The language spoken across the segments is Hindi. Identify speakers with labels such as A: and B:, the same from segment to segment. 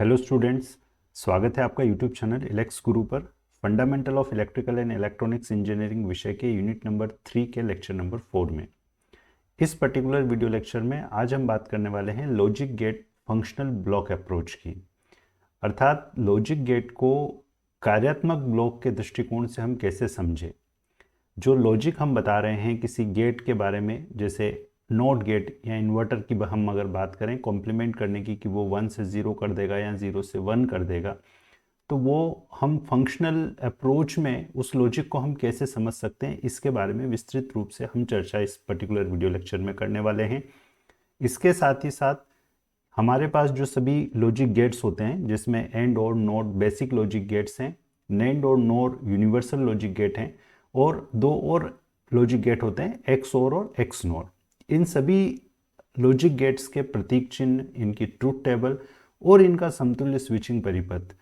A: हेलो स्टूडेंट्स, स्वागत है आपका यूट्यूब चैनल इलेक्स गुरु पर। Fundamental of electrical and electronics engineering विषय के यूनिट नंबर 3 के लेक्चर नंबर 4 में। इस पर्टिकुलर वीडियो लेक्चर में आज हम बात करने वाले हैं logic gate functional block approach की, अर्थात लॉजिक गेट को कार्यात्मक ब्लॉक के दृष्टिकोण से हम कैसे समझें। जो लॉजिक हम बता रहे हैं किसी गेट के बारे में, जैसे नॉट गेट या इन्वर्टर की हम अगर बात करें कॉम्प्लीमेंट करने की कि वो 1 से 0 कर देगा या 0 से 1 कर देगा, तो वो हम फंक्शनल अप्रोच में उस लॉजिक को हम कैसे समझ सकते हैं, इसके बारे में विस्तृत रूप से हम चर्चा इस पर्टिकुलर वीडियो लेक्चर में करने वाले हैं। इसके साथ ही साथ हमारे पास जो सभी लॉजिक गेट्स होते हैं, जिसमें एंड और नॉट बेसिक लॉजिक गेट्स हैं, नैंड और नोर यूनिवर्सल लॉजिक गेट हैं, और दो और लॉजिक गेट होते हैं एक्स और एक्स नोर। इन सभी लॉजिक गेट्स के प्रतीक चिन्ह, इनकी ट्रूथ टेबल और इनका समतुल्य स्विचिंग परिपथ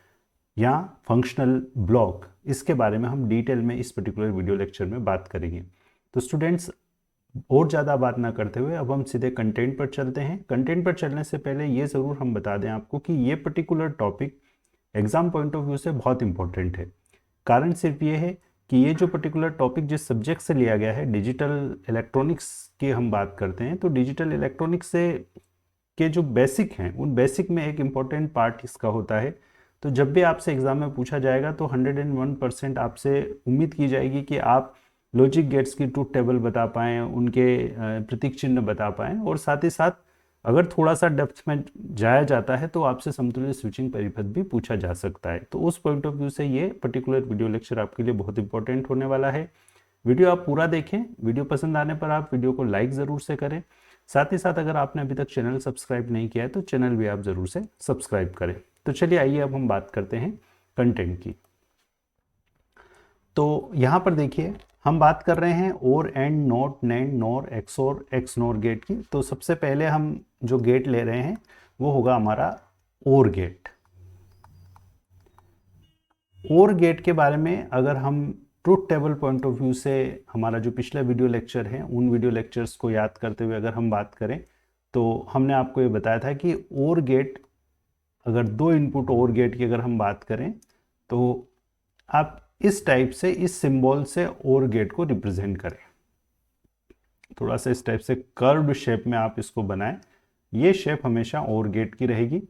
A: या फंक्शनल ब्लॉक, इसके बारे में हम डिटेल में इस पर्टिकुलर वीडियो लेक्चर में बात करेंगे। तो स्टूडेंट्स, और ज़्यादा बात ना करते हुए अब हम सीधे कंटेंट पर चलते हैं। कंटेंट पर चलने से पहले ये ज़रूर हम बता दें आपको कि ये particular topic exam point of view से बहुत इंपॉर्टेंट है। कारण सिर्फ ये है कि ये जो पर्टिकुलर टॉपिक जिस सब्जेक्ट से लिया गया है, डिजिटल इलेक्ट्रॉनिक्स की हम बात करते हैं, तो डिजिटल इलेक्ट्रॉनिक्स से के जो बेसिक हैं उन बेसिक में एक इम्पॉर्टेंट पार्ट इसका होता है। तो जब भी आपसे एग्जाम में पूछा जाएगा तो 101% आपसे उम्मीद की जाएगी कि आप लॉजिक गेट्स की ट्रूथ टेबल बता पाएँ, उनके प्रतीक चिन्ह बता पाएँ, और साथ ही साथ अगर थोड़ा सा डेप्थ में जाया जाता है तो आपसे समतुल्य स्विचिंग परिपथ भी पूछा जा सकता है। तो उस पॉइंट ऑफ व्यू से ये पर्टिकुलर वीडियो लेक्चर आपके लिए बहुत इंपॉर्टेंट होने वाला है। वीडियो आप पूरा देखें। वीडियो पसंद आने पर आप वीडियो को लाइक ज़रूर से करें। साथ ही साथ अगर आपने अभी तक चैनल सब्सक्राइब नहीं किया है तो चैनल भी आप ज़रूर से सब्सक्राइब करें। तो चलिए आइए अब हम बात करते हैं कंटेंट की। तो यहाँ पर देखिए, हम बात कर रहे हैं और and not NAND nor x और एक्स नॉर गेट की। तो सबसे पहले हम जो गेट ले रहे हैं वो होगा हमारा और गेट। और गेट के बारे में अगर हम truth table point of view से हमारा जो पिछला वीडियो लेक्चर है उन वीडियो लेक्चर्स को याद करते हुए अगर हम बात करें, तो हमने आपको ये बताया था कि और गेट, अगर दो इनपुट और गेट की अगर हम बात करें तो आप इस टाइप से, इस सिंबल से और गेट को रिप्रेजेंट करें। थोड़ा सा इस टाइप से कर्व्ड शेप में आप इसको बनाएं। ये शेप हमेशा और गेट की रहेगी।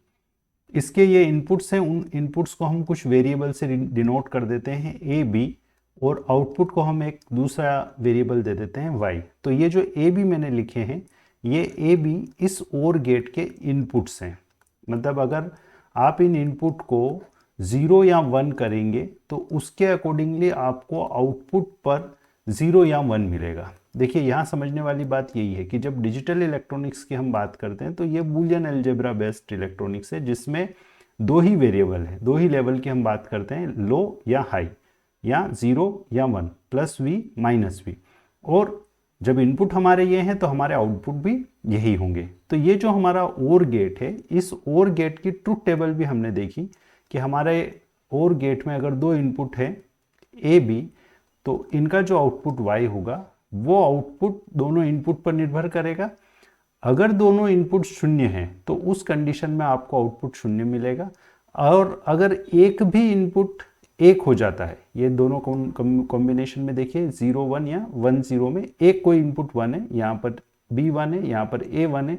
A: इसके ये इनपुट्स हैं, उन इनपुट्स को हम कुछ वेरिएबल से डिनोट कर देते हैं ए बी, और आउटपुट को हम एक दूसरा वेरिएबल दे देते हैं वाई। तो ये जो ए बी मैंने लिखे हैं, ये ए बी इस और गेट के इनपुट्स हैं। मतलब अगर आप इन इनपुट को 0 या 1 करेंगे तो उसके अकॉर्डिंगली आपको आउटपुट पर 0 या 1 मिलेगा। देखिए, यहाँ समझने वाली बात यही है कि जब डिजिटल इलेक्ट्रॉनिक्स की हम बात करते हैं तो ये बूलियन अलजेब्रा बेस्ड इलेक्ट्रॉनिक्स है, जिसमें दो ही वेरिएबल है, दो ही लेवल की हम बात करते हैं, लो या हाई, या 0 या 1, प्लस वी माइनस वी। और जब इनपुट हमारे ये हैं तो हमारे आउटपुट भी यही होंगे। तो ये जो हमारा और गेट है, इस और गेट की ट्रूथ टेबल भी हमने देखी कि हमारे और गेट में अगर दो इनपुट है ए बी, तो इनका जो आउटपुट वाई होगा वो आउटपुट दोनों इनपुट पर निर्भर करेगा। अगर दोनों इनपुट शून्य हैं तो उस कंडीशन में आपको आउटपुट शून्य मिलेगा, और अगर एक भी इनपुट एक हो जाता है, ये दोनों कॉम्बिनेशन में देखिए 0 1 या 1 0 में एक कोई इनपुट 1 है, यहाँ पर बी 1 है, यहाँ पर ए 1 है,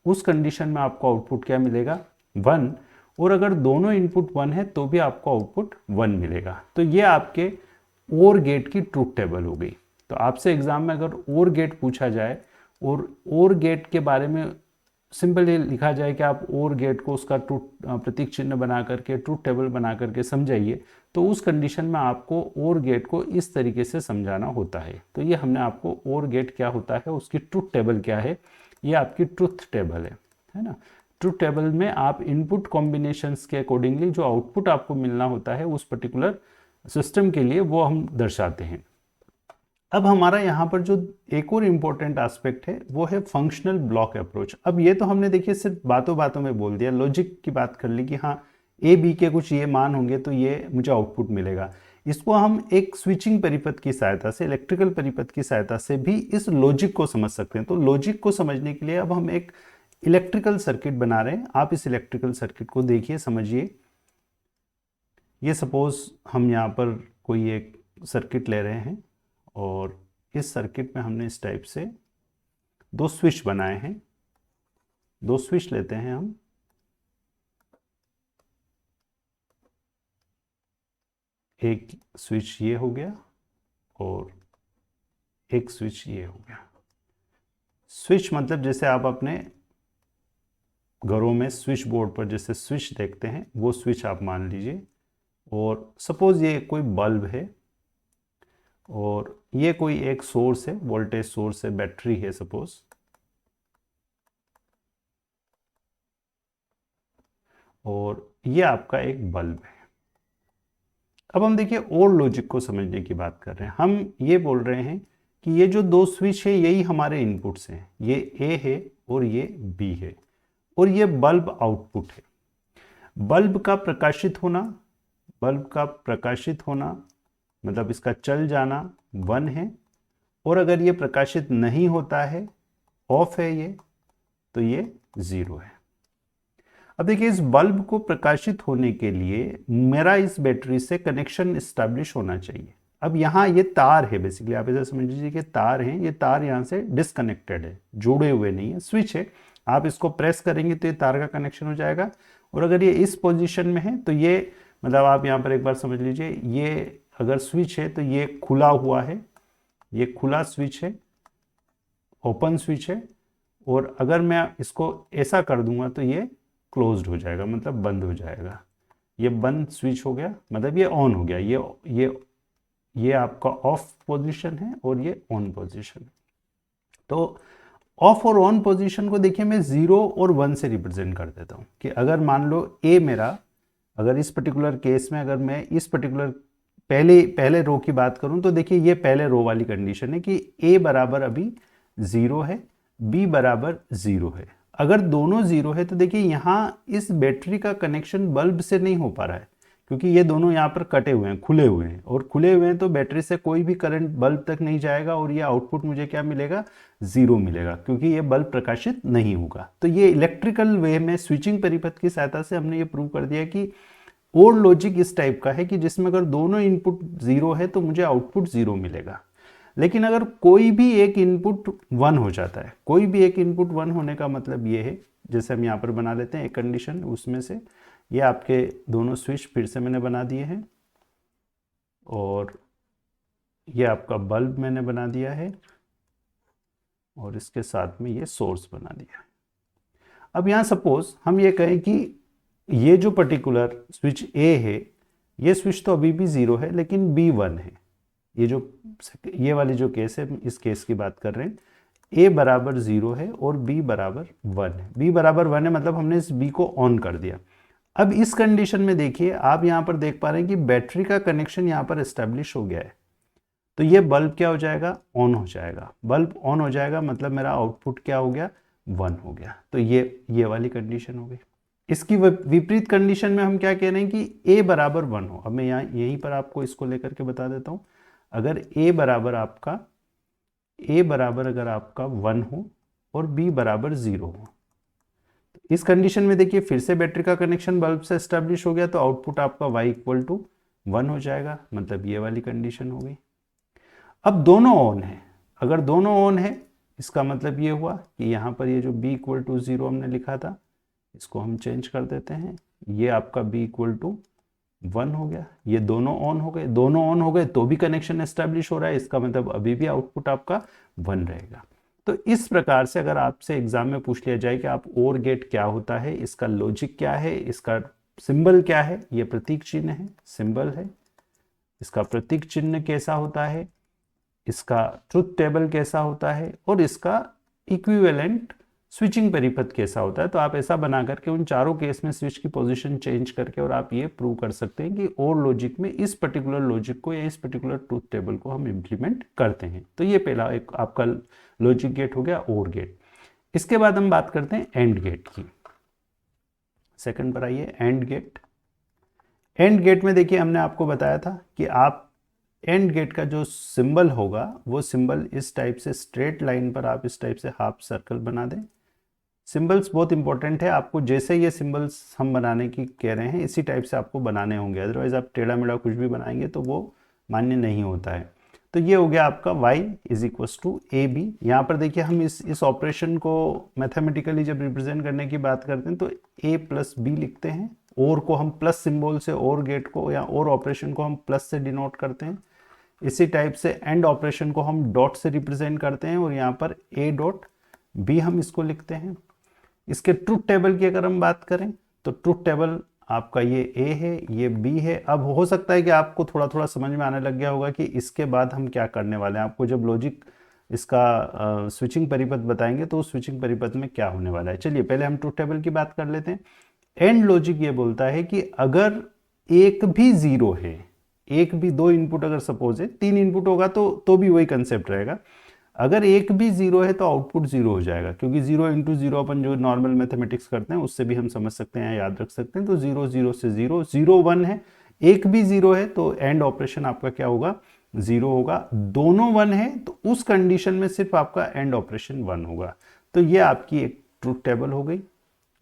A: उस कंडीशन में आपको आउटपुट क्या मिलेगा, 1। और अगर दोनों इनपुट 1 है तो भी आपको आउटपुट 1 मिलेगा। तो ये आपके और गेट की ट्रूथ टेबल हो गई। तो आपसे एग्जाम में अगर और गेट पूछा जाए और गेट के बारे में सिंपल ये लिखा जाए कि आप और गेट को उसका प्रतीक चिन्ह बना करके, ट्रूथ टेबल बना करके समझाइए, तो उस कंडीशन में आपको और गेट को इस तरीके से समझाना होता है। तो ये हमने आपको और गेट क्या होता है, उसकी ट्रूथ टेबल क्या है, ये आपकी ट्रूथ टेबल है ना। ट्रूथ टेबल में आप इनपुट कॉम्बिनेशंस के अकॉर्डिंगली जो आउटपुट आपको मिलना होता है उस पर्टिकुलर सिस्टम के लिए, वो हम दर्शाते हैं। अब हमारा यहाँ पर जो एक और इम्पोर्टेंट एस्पेक्ट है वो है फंक्शनल ब्लॉक अप्रोच। अब ये तो हमने देखिए सिर्फ बातों बातों में बोल दिया, लॉजिक की बात कर ली कि हाँ ए बी के कुछ ये मान होंगे तो ये मुझे आउटपुट मिलेगा। इसको हम एक स्विचिंग परिपथ की सहायता से, इलेक्ट्रिकल परिपथ की सहायता से भी इस लॉजिक को समझ सकते हैं। तो लॉजिक को समझने के लिए अब हम एक इलेक्ट्रिकल सर्किट बना रहे हैं। आप इस इलेक्ट्रिकल सर्किट को देखिए, समझिए। ये सपोज हम यहाँ पर कोई एक सर्किट ले रहे हैं और इस सर्किट में हमने इस टाइप से दो स्विच बनाए हैं। दो स्विच लेते हैं हम, एक स्विच ये हो गया और एक स्विच ये हो गया। स्विच मतलब जैसे आप अपने घरों में स्विच बोर्ड पर जैसे स्विच देखते हैं, वो स्विच आप मान लीजिए। और सपोज ये कोई बल्ब है और ये कोई एक सोर्स है, वोल्टेज सोर्स है, बैटरी है सपोज। और ये आपका एक बल्ब है। अब हम देखिए और लॉजिक को समझने की बात कर रहे हैं। हम ये बोल रहे हैं कि ये जो दो स्विच है यही हमारे इनपुट्स हैं, ये ए है और ये बी है, और ये बल्ब आउटपुट है। बल्ब का प्रकाशित होना, बल्ब का प्रकाशित होना मतलब इसका चल जाना 1 है, और अगर ये प्रकाशित नहीं होता है, ऑफ है ये, तो ये 0 है। अब देखिए इस बल्ब को प्रकाशित होने के लिए मेरा इस बैटरी से कनेक्शन एस्टैब्लिश होना चाहिए। अब यहाँ ये तार है, बेसिकली आप इसे समझ लीजिए कि तार हैं, ये तार यहाँ से डिसकनेक्टेड है, जुड़े हुए नहीं है। स्विच है, आप इसको प्रेस करेंगे तो ये तार का कनेक्शन हो जाएगा। और अगर ये इस पोजीशन में है तो ये मतलब आप यहाँ पर एक बार समझ लीजिए, ये अगर स्विच है तो ये खुला हुआ है, ये खुला स्विच है, ओपन स्विच है। और अगर मैं इसको ऐसा कर दूंगा तो ये क्लोज्ड हो जाएगा, मतलब बंद हो जाएगा। ये बंद स्विच हो गया, मतलब ये ऑन हो गया। ये आपका ऑफ पोजीशन है और ये ऑन पोजीशन है। तो ऑफ और ऑन पोजीशन को देखिए मैं 0 और 1 से रिप्रेजेंट कर देता हूँ कि अगर मान लो ए मेरा, अगर इस पर्टिकुलर केस में अगर मैं इस पर्टिकुलर पहले रो की बात करूं तो देखिए ये पहले रो वाली कंडीशन है कि ए बराबर अभी 0 है, बी बराबर 0 है। अगर दोनों 0 है तो देखिए यहाँ इस बैटरी का कनेक्शन बल्ब से नहीं हो पा रहा है, क्योंकि ये दोनों यहाँ पर कटे हुए हैं, खुले हुए हैं। और खुले हुए हैं तो बैटरी से कोई भी करंट बल्ब तक नहीं जाएगा और ये आउटपुट मुझे क्या मिलेगा, 0 मिलेगा, क्योंकि ये बल्ब प्रकाशित नहीं होगा। तो ये इलेक्ट्रिकल वे में स्विचिंग परिपथ की सहायता से हमने ये प्रूव कर दिया कि और लॉजिक इस टाइप का है कि जिसमें अगर दोनों इनपुट 0 है तो मुझे आउटपुट 0 मिलेगा। लेकिन अगर कोई भी एक इनपुट 1 हो जाता है, कोई भी एक इनपुट 1 होने का मतलब ये है, जैसे हम यहाँ पर बना लेते हैं एक कंडीशन, उसमें से ये आपके दोनों स्विच फिर से मैंने बना दिए हैं और ये आपका बल्ब मैंने बना दिया है और इसके साथ में ये सोर्स बना दिया है। अब यहाँ सपोज हम ये कहें कि ये जो पर्टिकुलर स्विच ए है, ये स्विच तो अभी भी 0 है लेकिन बी 1 है। ये वाली जो केस है, इस केस की बात कर रहे हैं, ए बराबर 0 है और बी बराबर 1 है। बी बराबर 1 है मतलब हमने इस बी को ऑन कर दिया। अब इस कंडीशन में देखिए आप यहाँ पर देख पा रहे हैं कि बैटरी का कनेक्शन यहाँ पर एस्टेब्लिश हो गया है। तो ये बल्ब क्या हो जाएगा, ऑन हो जाएगा। बल्ब ऑन हो जाएगा मतलब मेरा आउटपुट क्या हो गया, 1 हो गया। तो ये वाली कंडीशन हो गई। इसकी विपरीत कंडीशन में हम क्या कह रहे हैं कि a बराबर 1 हो। अब मैं यहाँ यहीं पर आपको इसको लेकर के बता देता हूँ। अगर a बराबर अगर आपका 1 हो और b बराबर 0 हो, तो इस कंडीशन में देखिए फिर से बैटरी का कनेक्शन बल्ब से एस्टेब्लिश हो गया, तो आउटपुट आपका y इक्वल टू 1 हो जाएगा, मतलब ये वाली कंडीशन हो गई। अब दोनों ऑन है, अगर दोनों ऑन है इसका मतलब ये हुआ कि यहाँ पर ये जो b इक्वल टू 0 हमने लिखा था, इसको हम चेंज कर देते हैं, ये आपका b इक्वल टू 1 हो गया। ये दोनों ऑन हो गए, दोनों ऑन हो गए तो भी कनेक्शन एस्टेब्लिश हो रहा है, इसका मतलब अभी भी आउटपुट आपका 1 रहेगा। तो इस प्रकार से अगर आपसे एग्जाम में पूछ लिया जाए कि आप और गेट क्या होता है, इसका लॉजिक क्या है, इसका सिंबल क्या है, ये प्रतीक चिन्ह है, सिंबल है, इसका प्रतीक चिन्ह कैसा होता है, इसका ट्रुथ टेबल कैसा होता है और इसका इक्विवेलेंट स्विचिंग परिपथ कैसा होता है, तो आप ऐसा बना करके उन चारों केस में स्विच की पोजीशन चेंज करके और आप ये प्रूव कर सकते हैं कि और लॉजिक में इस पर्टिकुलर लॉजिक को या इस पर्टिकुलर ट्रुथ टेबल को हम इंप्लीमेंट करते हैं। तो ये पहला एक आपका लॉजिक गेट हो गया, और गेट। इसके बाद हम बात करते हैं एंड गेट की। सेकंड पर आइए, एंड गेट। एंड गेट में देखिए हमने आपको बताया था कि आप एंड गेट का जो सिंबल होगा वो सिंबल इस टाइप से स्ट्रेट लाइन पर आप इस टाइप से हाफ सर्कल बना दें सिंबल्स बहुत इंपॉर्टेंट है, आपको जैसे ये सिंबल्स हम बनाने की कह रहे हैं इसी टाइप से आपको बनाने होंगे, अदरवाइज आप टेढ़ा मेढ़ा कुछ भी बनाएंगे तो वो मान्य नहीं होता है। तो ये हो गया आपका y is equals to A B. यहाँ पर देखिए हम इस ऑपरेशन को मैथमेटिकली जब रिप्रेजेंट करने की बात करते हैं तो a प्लस बी लिखते हैं, और को हम प्लस सिंबल से, और गेट को या और ऑपरेशन को हम प्लस से डिनोट करते हैं। इसी टाइप से एंड ऑपरेशन को हम डॉट से रिप्रेजेंट करते हैं, और यहाँ पर a डॉट b हम इसको लिखते हैं। इसके ट्रुथ टेबल की अगर हम बात करें तो ट्रुथ टेबल आपका ये a है, ये b है। अब हो सकता है कि आपको थोड़ा थोड़ा समझ में आने लग गया होगा कि इसके बाद हम क्या करने वाले हैं। आपको जब लॉजिक इसका स्विचिंग परिपथ बताएंगे तो उस स्विचिंग परिपथ में क्या होने वाला है। चलिए पहले हम ट्रुथ टेबल की बात कर लेते हैं। एंड लॉजिक ये बोलता है कि अगर एक भी जीरो है, एक भी, दो इनपुट अगर सपोज है, तीन इनपुट होगा तो भी वही कंसेप्ट रहेगा। अगर एक भी जीरो है तो आउटपुट जीरो हो जाएगा, क्योंकि जीरो इंटू जीरो अपन जो नॉर्मल मैथमेटिक्स करते हैं उससे भी हम समझ सकते हैं, याद रख सकते हैं। तो जीरो जीरो से जीरो, जीरो वन है, एक भी जीरो है तो एंड ऑपरेशन आपका क्या होगा, जीरो होगा। दोनों वन है तो उस कंडीशन में सिर्फ आपका एंड ऑपरेशन वन होगा। तो ये आपकी एक ट्रुथ टेबल हो गई,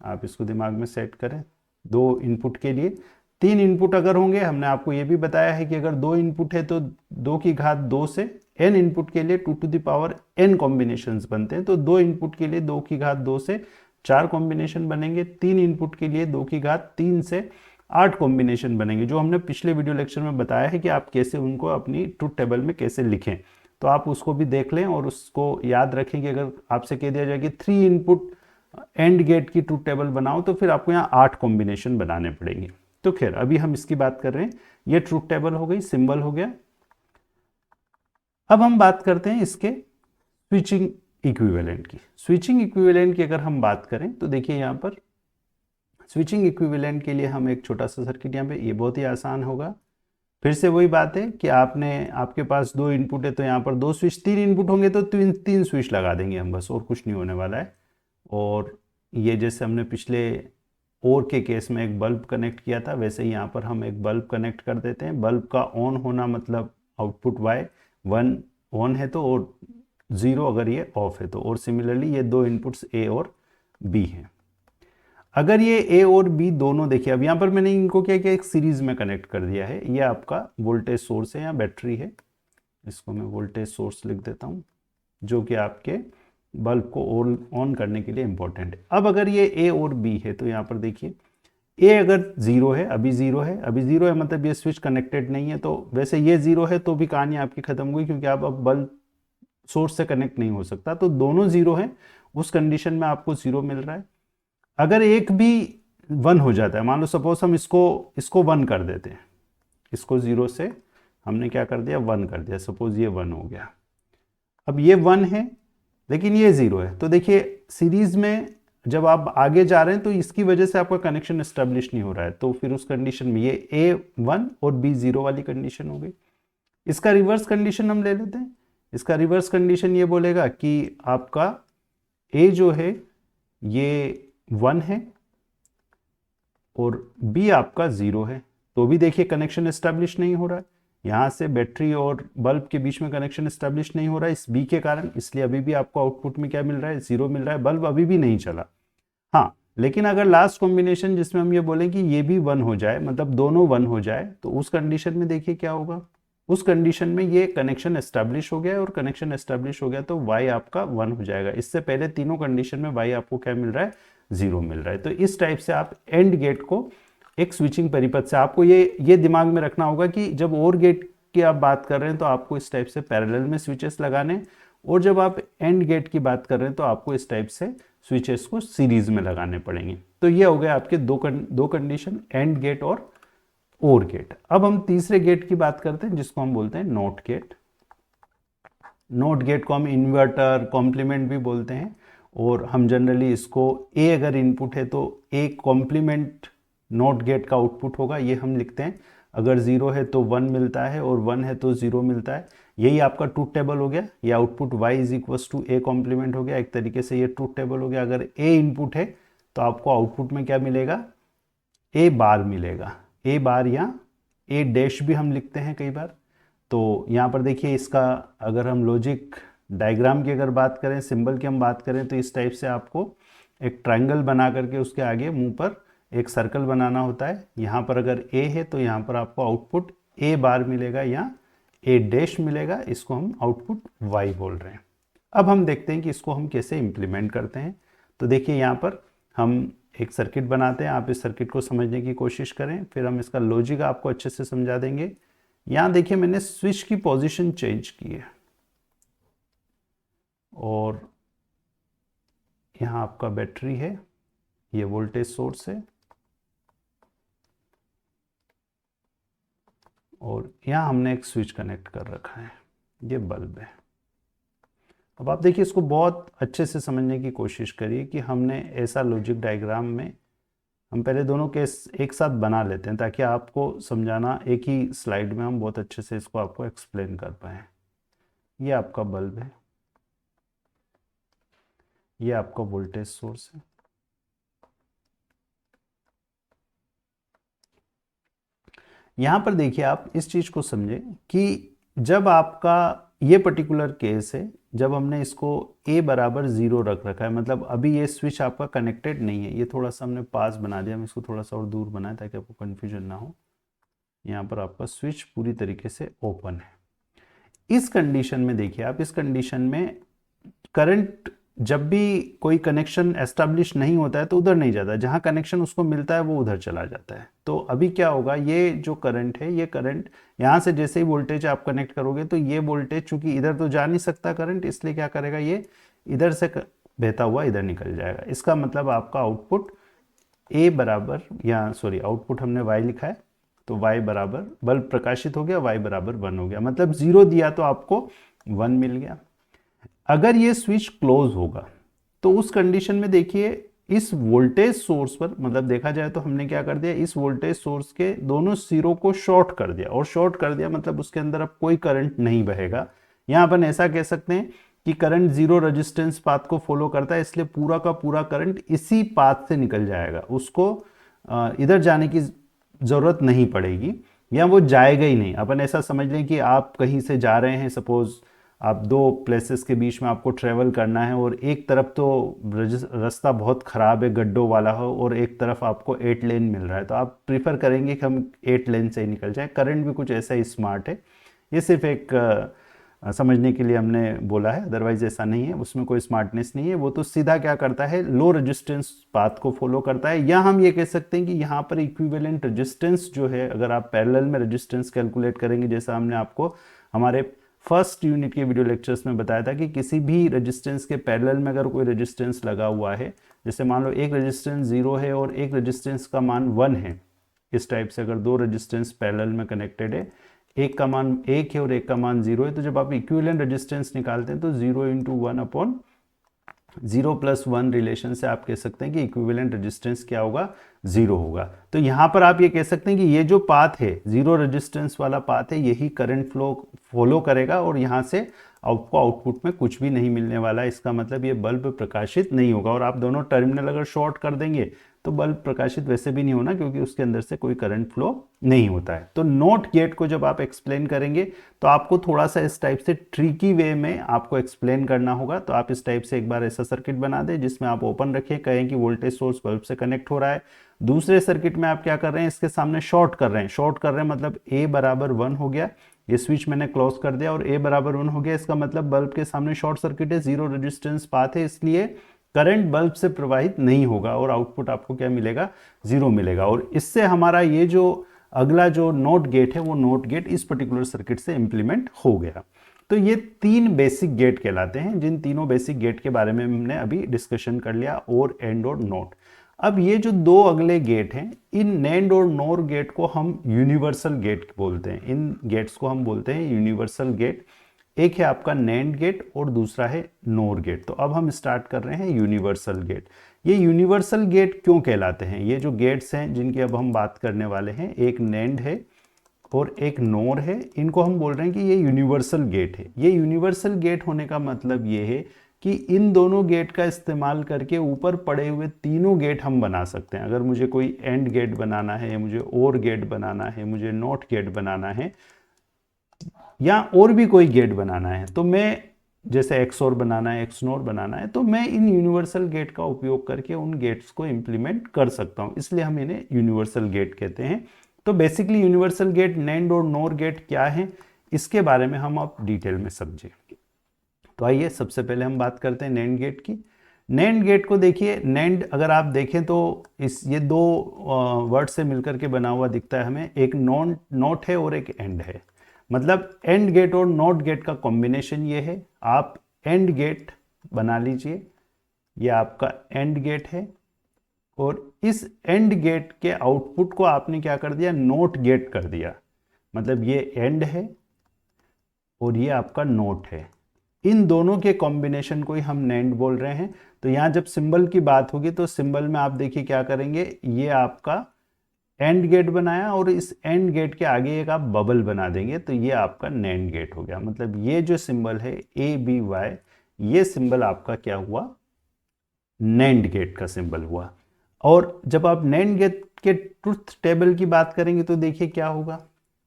A: आप इसको दिमाग में सेट करें। दो इनपुट के लिए, तीन इनपुट अगर होंगे, हमने आपको ये भी बताया है कि अगर दो इनपुट है तो 2 की घात 2 से n इनपुट के लिए 2 to the power n combinations बनते हैं। तो दो इनपुट के लिए 2 की घात 2 से 4 कॉम्बिनेशन बनेंगे, तीन इनपुट के लिए 2 की घात 3 से 8 कॉम्बिनेशन बनेंगे, जो हमने पिछले वीडियो लेक्चर में बताया है कि आप कैसे उनको अपनी ट्रुथ टेबल में कैसे लिखें। तो आप उसको भी देख लें और उसको याद रखें कि अगर आपसे कह दिया जाए कि 3 इनपुट एंड गेट की ट्रुथ टेबल बनाओ तो फिर आपको यहाँ 8 कॉम्बिनेशन बनाने पड़ेंगे। तो खैर अभी हम इसकी बात कर रहे हैं, ये ट्रुथ टेबल हो गई, सिंबल हो गया। अब हम बात करते हैं इसके स्विचिंग इक्विवेलेंट की। स्विचिंग इक्विवेलेंट की अगर हम बात करें तो देखिए यहाँ पर स्विचिंग इक्विवेलेंट के लिए हम एक छोटा सा सर्किट यहाँ पे, ये बहुत ही आसान होगा। फिर से वही बात है कि आपके पास दो इनपुट है तो यहाँ पर दो स्विच, तीन इनपुट होंगे तो तीन स्विच लगा देंगे हम बस, और कुछ नहीं होने वाला है। और ये जैसे हमने पिछले और के केस में एक बल्ब कनेक्ट किया था, वैसे ही यहाँ पर हम एक बल्ब कनेक्ट कर देते हैं। बल्ब का ऑन होना मतलब आउटपुट y 1 ऑन है तो, और 0 अगर ये ऑफ है तो। और सिमिलरली ये दो इनपुट्स a और b हैं। अगर ये a और b दोनों, देखिए अब यहाँ पर मैंने इनको क्या किया, एक सीरीज में कनेक्ट कर दिया है। ये आपका वोल्टेज सोर्स है या बैटरी है, इसको मैं वोल्टेज सोर्स लिख देता हूँ, जो कि आपके बल्ब को ऑन करने के लिए इंपॉर्टेंट है। अब अगर ये a और b है तो यहाँ पर देखिए a अगर 0 है, अभी 0 है, अभी 0 है मतलब ये स्विच कनेक्टेड नहीं है। तो वैसे ये 0 है तो भी कहानी आपकी खत्म हुई, क्योंकि आप अब बल्ब सोर्स से कनेक्ट नहीं हो सकता। तो दोनों 0 है, उस कंडीशन में आपको 0 मिल रहा है। अगर एक भी 1 हो जाता है, मान लो सपोज हम इसको 1 कर देते हैं, इसको 0 से हमने क्या कर दिया, 1 कर दिया, सपोज ये 1 हो गया। अब ये 1 है लेकिन ये 0 है, तो देखिए सीरीज में जब आप आगे जा रहे हैं तो इसकी वजह से आपका कनेक्शन एस्टेब्लिश नहीं हो रहा है। तो फिर उस कंडीशन में ये a 1 और b 0 वाली कंडीशन हो गई। इसका रिवर्स कंडीशन हम ले लेते हैं। इसका रिवर्स कंडीशन ये बोलेगा कि आपका a जो है ये 1 है और b आपका 0 है, तो भी देखिए कनेक्शन एस्टेब्लिश नहीं हो रहा है। यहाँ से बैटरी और बल्ब के बीच में कनेक्शन एस्टेब्लिश नहीं हो रहा है इस बी के कारण, इसलिए अभी भी आपको आउटपुट में क्या मिल रहा है, 0 मिल रहा है। बल्ब अभी भी नहीं चला। हाँ, लेकिन अगर लास्ट कॉम्बिनेशन जिसमें हम ये बोलें कि ये भी 1 हो जाए, मतलब दोनों 1 हो जाए, तो उस कंडीशन में देखिए क्या होगा। उस कंडीशन में ये कनेक्शन एस्टेब्लिश हो गया, और कनेक्शन एस्टेब्लिश हो गया तो y आपका 1 हो जाएगा। इससे पहले तीनों कंडीशन में y आपको क्या मिल रहा है, 0 मिल रहा है। तो इस टाइप से आप एंड गेट को एक स्विचिंग परिपथ से, आपको ये दिमाग में रखना होगा कि जब और गेट की आप बात कर रहे हैं तो आपको इस टाइप से पैरेलल में स्विचेस लगाने, और जब आप एंड गेट की बात कर रहे हैं तो आपको इस टाइप से स्विचेस को सीरीज में लगाने पड़ेंगे। तो ये हो गए आपके दो कंडीशन, एंड गेट और गेट। अब हम तीसरे गेट की बात करते हैं जिसको हम बोलते हैं नॉट गेट। नॉट गेट को हम इन्वर्टर, कॉम्प्लीमेंट भी बोलते हैं, और हम जनरली इसको a अगर इनपुट है तो a कॉम्प्लीमेंट नॉट गेट का आउटपुट होगा, ये हम लिखते हैं। अगर 0 है तो 1 मिलता है, और 1 है तो 0 मिलता है। यही आपका ट्रूथ टेबल हो गया। ये output y is equals to a complement हो गया, एक तरीके से ये ट्रूथ टेबल हो गया। अगर a इनपुट है तो आपको आउटपुट में क्या मिलेगा, a बार मिलेगा, a बार या a डैश भी हम लिखते हैं कई बार। तो यहाँ पर देखिए इसका अगर हम लॉजिक डायग्राम की अगर बात करें, सिंबल की हम बात करें, तो इस टाइप से आपको एक ट्रायंगल बना करके उसके आगे मुंह पर एक सर्कल बनाना होता है। यहाँ पर अगर ए है तो यहाँ पर आपको आउटपुट ए बार मिलेगा या ए डैश मिलेगा, इसको हम आउटपुट वाई बोल रहे हैं। अब हम देखते हैं कि इसको हम कैसे इम्प्लीमेंट करते हैं। तो देखिए यहाँ पर हम एक सर्किट बनाते हैं, आप इस सर्किट को समझने की कोशिश करें, फिर हम इसका लॉजिक आपको अच्छे से समझा देंगे। यहाँ देखिए मैंने स्विच की पोजीशन चेंज की है और यहाँ आपका बैटरी है, ये वोल्टेज सोर्स है और यहाँ हमने एक स्विच कनेक्ट कर रखा है, ये बल्ब है। अब आप देखिए इसको बहुत अच्छे से समझने की कोशिश करिए कि हमने ऐसा लॉजिक डायग्राम में हम पहले दोनों केस एक साथ बना लेते हैं ताकि आपको समझाना एक ही स्लाइड में हम बहुत अच्छे से इसको आपको एक्सप्लेन कर पाए। ये आपका बल्ब है, ये आपका वोल्टेज सोर्स है, यहाँ पर देखिए आप इस चीज़ को समझें कि जब आपका ये पर्टिकुलर केस है, जब हमने इसको a बराबर 0 रख रखा है, मतलब अभी ये स्विच आपका कनेक्टेड नहीं है, ये थोड़ा सा हमने पास बना दिया, हम इसको थोड़ा सा और दूर बनाए ताकि आपको कन्फ्यूजन ना हो। यहाँ पर आपका स्विच पूरी तरीके से ओपन है। इस कंडीशन में देखिए आप, इस कंडीशन में करंट जब भी कोई कनेक्शन एस्टैब्लिश नहीं होता है तो उधर नहीं जाता, जहाँ कनेक्शन उसको मिलता है वो उधर चला जाता है। तो अभी क्या होगा, ये जो करंट है, ये करंट यहाँ से जैसे ही वोल्टेज आप कनेक्ट करोगे तो ये वोल्टेज चूंकि इधर तो जा नहीं सकता करंट, इसलिए क्या करेगा, ये इधर से बहता हुआ इधर निकल जाएगा। इसका मतलब आपका आउटपुट ए बराबर, या सॉरी आउटपुट हमने वाई लिखा है तो वाई बराबर, बल्ब प्रकाशित हो गया, वाई बराबर 1 हो गया, मतलब 0 दिया तो आपको 1 मिल गया। अगर ये स्विच क्लोज होगा तो उस कंडीशन में देखिए इस वोल्टेज सोर्स पर, मतलब देखा जाए तो हमने क्या कर दिया, इस वोल्टेज सोर्स के दोनों सिरों को शॉर्ट कर दिया, और शॉर्ट कर दिया मतलब उसके अंदर अब कोई करंट नहीं बहेगा। यहां अपन ऐसा कह सकते हैं कि करंट 0 रेजिस्टेंस पाथ को फॉलो करता है, इसलिए पूरा का पूरा करंट इसी पाथ से निकल जाएगा, उसको इधर जाने की जरूरत नहीं पड़ेगी, या वो जाएगा ही नहीं। अपन ऐसा समझ लें कि आप कहीं से जा रहे हैं, सपोज आप 2 प्लेसेस के बीच में आपको ट्रेवल करना है, और एक तरफ तो रास्ता बहुत ख़राब है, गड्ढों वाला हो, और एक तरफ आपको 8 लेन मिल रहा है, तो आप प्रीफर करेंगे कि हम 8 लेन से ही निकल जाएं। करंट भी कुछ ऐसा ही स्मार्ट है, ये सिर्फ एक समझने के लिए हमने बोला है, अदरवाइज ऐसा नहीं है, उसमें कोई स्मार्टनेस नहीं है। वो तो सीधा क्या करता है, लो रेजिस्टेंस पाथ को फॉलो करता है। या हम ये कह सकते हैं कि यहाँ पर इक्विवेलेंट रेजिस्टेंस जो है, अगर आप पैरेलल में रेजिस्टेंस कैलकुलेट करेंगे, जैसा हमने आपको हमारे फर्स्ट यूनिट के वीडियो लेक्चर्स में बताया था कि किसी भी रेजिस्टेंस के पैरेलल में अगर कोई रेजिस्टेंस लगा हुआ है, जैसे मान लो एक रेजिस्टेंस 0 है और एक रेजिस्टेंस का मान 1 है, इस टाइप से अगर 2 रेजिस्टेंस पैरेलल में कनेक्टेड है, एक का मान 1 है और एक का मान 0 है, तो जब आप इक्विवेलेंट रेजिस्टेंस निकालते हैं तो 0 × 1 अपॉन 0 + 1 रिलेशन से आप कह सकते हैं कि इक्विवेलेंट रेजिस्टेंस क्या होगा, 0 होगा। तो यहाँ पर आप ये कह सकते हैं कि ये जो पाथ है, 0 रेजिस्टेंस वाला पाथ है, यही करंट फ्लो फॉलो करेगा, और यहाँ से आपको आउटपुट में कुछ भी नहीं मिलने वाला है। इसका मतलब ये बल्ब प्रकाशित नहीं होगा, और आप दोनों टर्मिनल अगर शॉर्ट कर देंगे तो बल्ब प्रकाशित वैसे भी नहीं होना, क्योंकि उसके अंदर से कोई करंट फ्लो नहीं होता है। तो नॉट गेट को जब आप एक्सप्लेन करेंगे तो आपको थोड़ा सा इस टाइप से ट्रिकी वे में आपको एक्सप्लेन करना होगा। तो आप इस टाइप से एक बार ऐसा सर्किट बना दें जिसमें आप ओपन रखें, कहें कि वोल्टेज सोर्स बल्ब से कनेक्ट हो रहा है। दूसरे सर्किट में आप क्या कर रहे हैं, इसके सामने शॉर्ट कर रहे हैं, शॉर्ट कर रहे हैं मतलब a बराबर 1 हो गया, ये स्विच मैंने क्लोज कर दिया और a बराबर 1 हो गया। इसका मतलब बल्ब के सामने शॉर्ट सर्किट है, 0 रेजिस्टेंस पाथ है, इसलिए करंट बल्ब से प्रवाहित नहीं होगा और आउटपुट आपको क्या मिलेगा, 0 मिलेगा। और इससे हमारा ये जो अगला जो नॉट गेट है, वो नॉट गेट इस पर्टिकुलर सर्किट से इंप्लीमेंट हो गया। तो ये 3 बेसिक गेट कहलाते हैं, जिन तीनों बेसिक गेट के बारे में हमने अभी डिस्कशन कर लिया, और एंड और नॉट। अब ये जो 2 अगले गेट हैं, इन नैंड और नोर गेट को हम यूनिवर्सल गेट बोलते हैं। इन गेट्स को हम बोलते हैं यूनिवर्सल गेट। एक है आपका नैंड गेट और दूसरा है नोर गेट। तो अब हम स्टार्ट कर रहे हैं यूनिवर्सल गेट। ये यूनिवर्सल गेट क्यों कहलाते हैं, ये जो गेट्स हैं जिनकी अब हम बात करने वाले हैं, एक नैंड है और एक नोर है, इनको हम बोल रहे हैं कि ये यूनिवर्सल गेट है। ये यूनिवर्सल गेट होने का मतलब ये है कि इन दोनों गेट का इस्तेमाल करके ऊपर पड़े हुए तीनों गेट हम बना सकते हैं। अगर मुझे कोई एंड गेट बनाना है, मुझे और गेट बनाना है, मुझे नॉट गेट बनाना है, या और भी कोई गेट बनाना है, तो मैं जैसे एक्सओर बनाना है, एक्सनोर बनाना है, तो मैं इन यूनिवर्सल गेट का उपयोग करके उन गेट्स को इम्प्लीमेंट कर सकता हूँ, इसलिए हम इन्हें यूनिवर्सल गेट कहते हैं। तो बेसिकली यूनिवर्सल गेट, नैंड और नोर गेट क्या है, इसके बारे में हम अब डिटेल में समझें। तो आइए सबसे पहले हम बात करते हैं नैंड गेट की। नैंड गेट को देखिए, नैंड अगर आप देखें तो ये दो वर्ड से मिलकर के बना हुआ दिखता है हमें, एक नॉट है और एक एंड है, मतलब एंड गेट और नॉट गेट का कॉम्बिनेशन ये है। आप एंड गेट बना लीजिए, ये आपका एंड गेट है, और इस एंड गेट के आउटपुट को आपने क्या कर दिया, नोट गेट कर दिया, मतलब ये एंड है और ये आपका नोट है, इन दोनों के कॉम्बिनेशन को ही हम नैंड बोल रहे हैं। तो यहां जब सिंबल की बात होगी तो सिंबल में आप देखिए क्या करेंगे, ये आपका एंड गेट बनाया और इस एंड गेट के आगे एक आप बबल बना देंगे, तो ये आपका नैंड गेट हो गया। मतलब ये जो सिंबल है ABY, ये सिंबल आपका क्या हुआ, नैंड गेट का सिंबल हुआ। और जब आप नैंड गेट के ट्रुथ टेबल की बात करेंगे तो देखिए क्या होगा,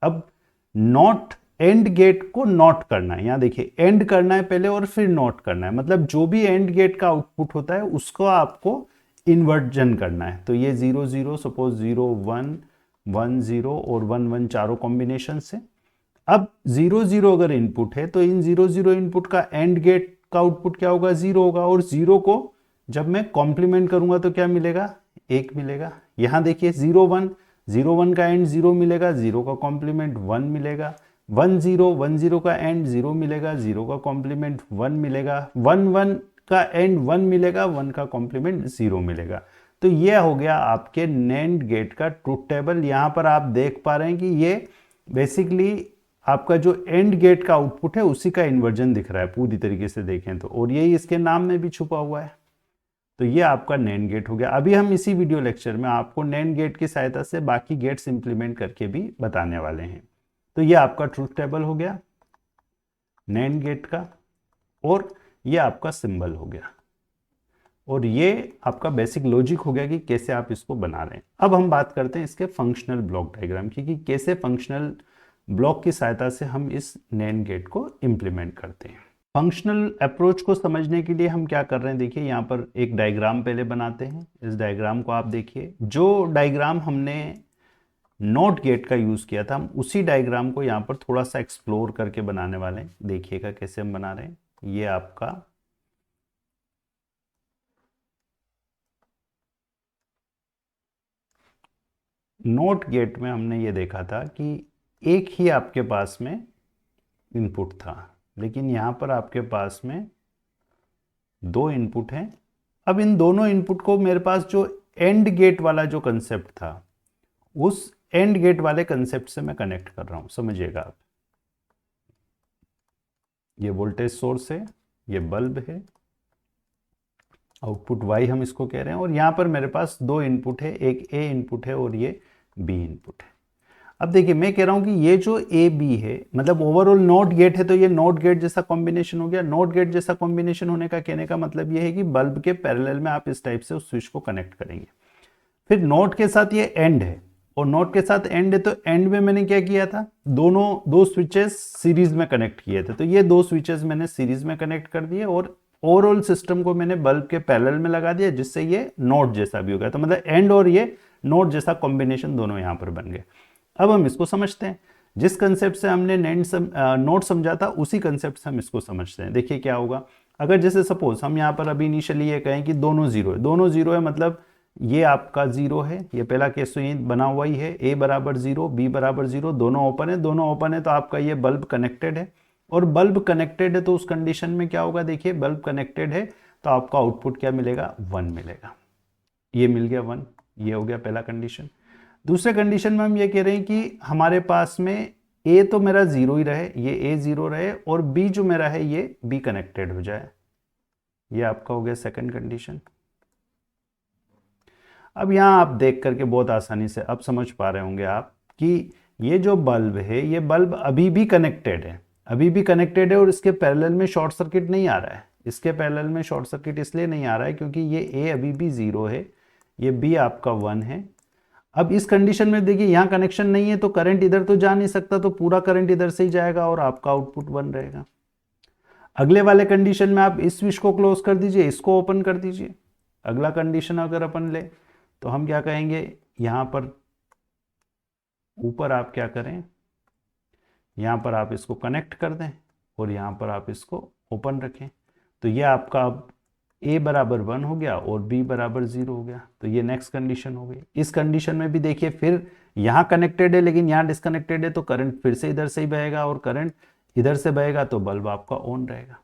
A: अब नॉट एंड गेट को नॉट करना है, यहां देखिए एंड करना है पहले और फिर नॉट करना है, मतलब जो भी एंड गेट का आउटपुट होता है उसको आपको इन्वर्जन करना है। तो ये 0 0, सपोज 0 1 1 0 और 1 1 चारों कॉम्बिनेशन से। अब 0 0 अगर इनपुट है तो इन 0 0 इनपुट का एंड गेट का आउटपुट क्या होगा, 0 होगा, और 0 को जब मैं कॉम्प्लीमेंट करूंगा तो क्या मिलेगा, 1 मिलेगा। यहां देखिए 0 1, 0 1 का एंड 0 मिलेगा, 0 का कॉम्प्लीमेंट 1 मिलेगा, 1 0, 1 0 का एंड 0 मिलेगा, 0 का कॉम्प्लीमेंट 1 मिलेगा, 1 1 का एंड 1 मिलेगा, 1 का कॉम्प्लीमेंट 0 मिलेगा। तो ये हो गया आपके नैंड गेट का ट्रुथ टेबल। यहां पर आप देख पा रहे हैं कि ये बेसिकली आपका जो एंड गेट का आउटपुट है उसी का इन्वर्जन दिख रहा है पूरी तरीके से देखें तो, और यही इसके नाम में भी छुपा हुआ है। तो ये आपका नैंड गेट हो गया। अभी हम इसी वीडियो लेक्चर में आपको नैंड गेट की सहायता से बाकी गेट्स इंप्लीमेंट करके भी बताने वाले हैं। तो ये आपका ट्रुथ टेबल हो गया नैंड गेट का, और ये आपका सिंबल हो गया, और ये आपका बेसिक लॉजिक हो गया कि कैसे आप इसको बना रहे हैं। अब हम बात करते हैं इसके फंक्शनल ब्लॉक डायग्राम की, कि कैसे फंक्शनल ब्लॉक की सहायता से हम इस नैंड गेट को इंप्लीमेंट करते हैं। फंक्शनल अप्रोच को समझने के लिए हम क्या कर रहे हैं, देखिए यहाँ पर एक डायग्राम पहले बनाते हैं। इस डायग्राम को आप देखिए, जो डायग्राम हमने नॉट गेट का यूज किया था, हम उसी डायग्राम को यहाँ पर थोड़ा सा एक्सप्लोर करके बनाने वाले हैं। देखिएगा कैसे हम बना रहे हैं। ये आपका नॉट गेट में हमने ये देखा था कि एक ही आपके पास में इनपुट था, लेकिन यहाँ पर आपके पास में 2 इनपुट हैं। अब इन दोनों इनपुट को मेरे पास जो एंड गेट वाला जो कंसेप्ट था, उस एंड गेट वाले कंसेप्ट से मैं कनेक्ट कर रहा हूं, समझिएगा आप। ये वोल्टेज सोर्स है, ये बल्ब है, आउटपुट Y हम इसको कह रहे हैं, और यहां पर मेरे पास 2 इनपुट है, एक A इनपुट है और ये B इनपुट है। अब देखिए मैं कह रहा हूं कि ये जो AB है, मतलब ओवरऑल नॉट गेट है, तो ये नॉट गेट जैसा कॉम्बिनेशन हो गया। नॉट गेट जैसा कॉम्बिनेशन होने का कहने का मतलब ये है कि बल्ब के पैरेलल में आप इस टाइप से उस स्विच को कनेक्ट करेंगे। फिर नॉट के साथ ये एंड है, और नॉट के साथ एंड है, तो एंड में मैंने क्या किया था, दो स्विचेस सीरीज में कनेक्ट किए थे। तो ये 2 स्विचेस मैंने सीरीज में कनेक्ट कर दिए, और ओवरऑल सिस्टम को मैंने बल्ब के पैरेलल में लगा दिया, जिससे ये नॉट जैसा भी हो गया। तो मतलब एंड और ये नॉट जैसा कॉम्बिनेशन दोनों यहां पर बन गए। अब हम इसको समझते हैं। जिस कंसेप्ट से हमने नोट समझा था, उसी कंसेप्ट से हम इसको समझते हैं। देखिए क्या होगा, अगर जैसे सपोज हम यहाँ पर अभी इनिशियली ये कहें कि दोनों जीरो है, दोनों जीरो है, मतलब ये आपका जीरो है, ये पहला केस तो ये बना हुआ ही है, A बराबर 0, B बराबर 0, दोनों ओपन है, दोनों ओपन है, तो आपका ये बल्ब कनेक्टेड है। और बल्ब कनेक्टेड है तो उस कंडीशन में क्या होगा, देखिए बल्ब कनेक्टेड है तो आपका आउटपुट क्या मिलेगा, 1 मिलेगा। ये मिल गया 1, ये हो गया पहला कंडीशन। दूसरे कंडीशन में हम ये कह रहे हैं कि हमारे पास में A तो मेरा 0 ही रहे, ये A 0 रहे, और B जो मेरा है ये B कनेक्टेड हो जाए। ये आपका हो गया सेकंड कंडीशन। अब यहाँ आप देख करके बहुत आसानी से अब समझ पा रहे होंगे आप कि ये जो बल्ब है, ये बल्ब अभी भी कनेक्टेड है, अभी भी कनेक्टेड है, और इसके पैरेलल में शॉर्ट सर्किट नहीं आ रहा है। इसके पैरेलल में शॉर्ट सर्किट इसलिए नहीं आ रहा है क्योंकि ये A अभी भी 0 है, ये B आपका 1 है। अब इस कंडीशन में देखिए यहाँ कनेक्शन नहीं है, तो करंट इधर तो जा नहीं सकता, तो पूरा करंट इधर से ही जाएगा और आपका आउटपुट 1 रहेगा। अगले वाले कंडीशन में आप इस स्विच को क्लोज कर दीजिए, इसको ओपन कर दीजिए। अगला कंडीशन अगर अपन ले तो हम क्या कहेंगे, यहाँ पर ऊपर आप क्या करें, यहाँ पर आप इसको कनेक्ट कर दें और यहाँ पर आप इसको ओपन रखें। तो ये आपका अब a बराबर 1 हो गया और b बराबर 0 हो गया। तो ये नेक्स्ट कंडीशन हो गई। इस कंडीशन में भी देखिए फिर यहाँ कनेक्टेड है लेकिन यहाँ डिस्कनेक्टेड है, तो करंट फिर से इधर से ही बहेगा और करंट इधर से बहेगा, तो बल्ब आपका ऑन रहेगा।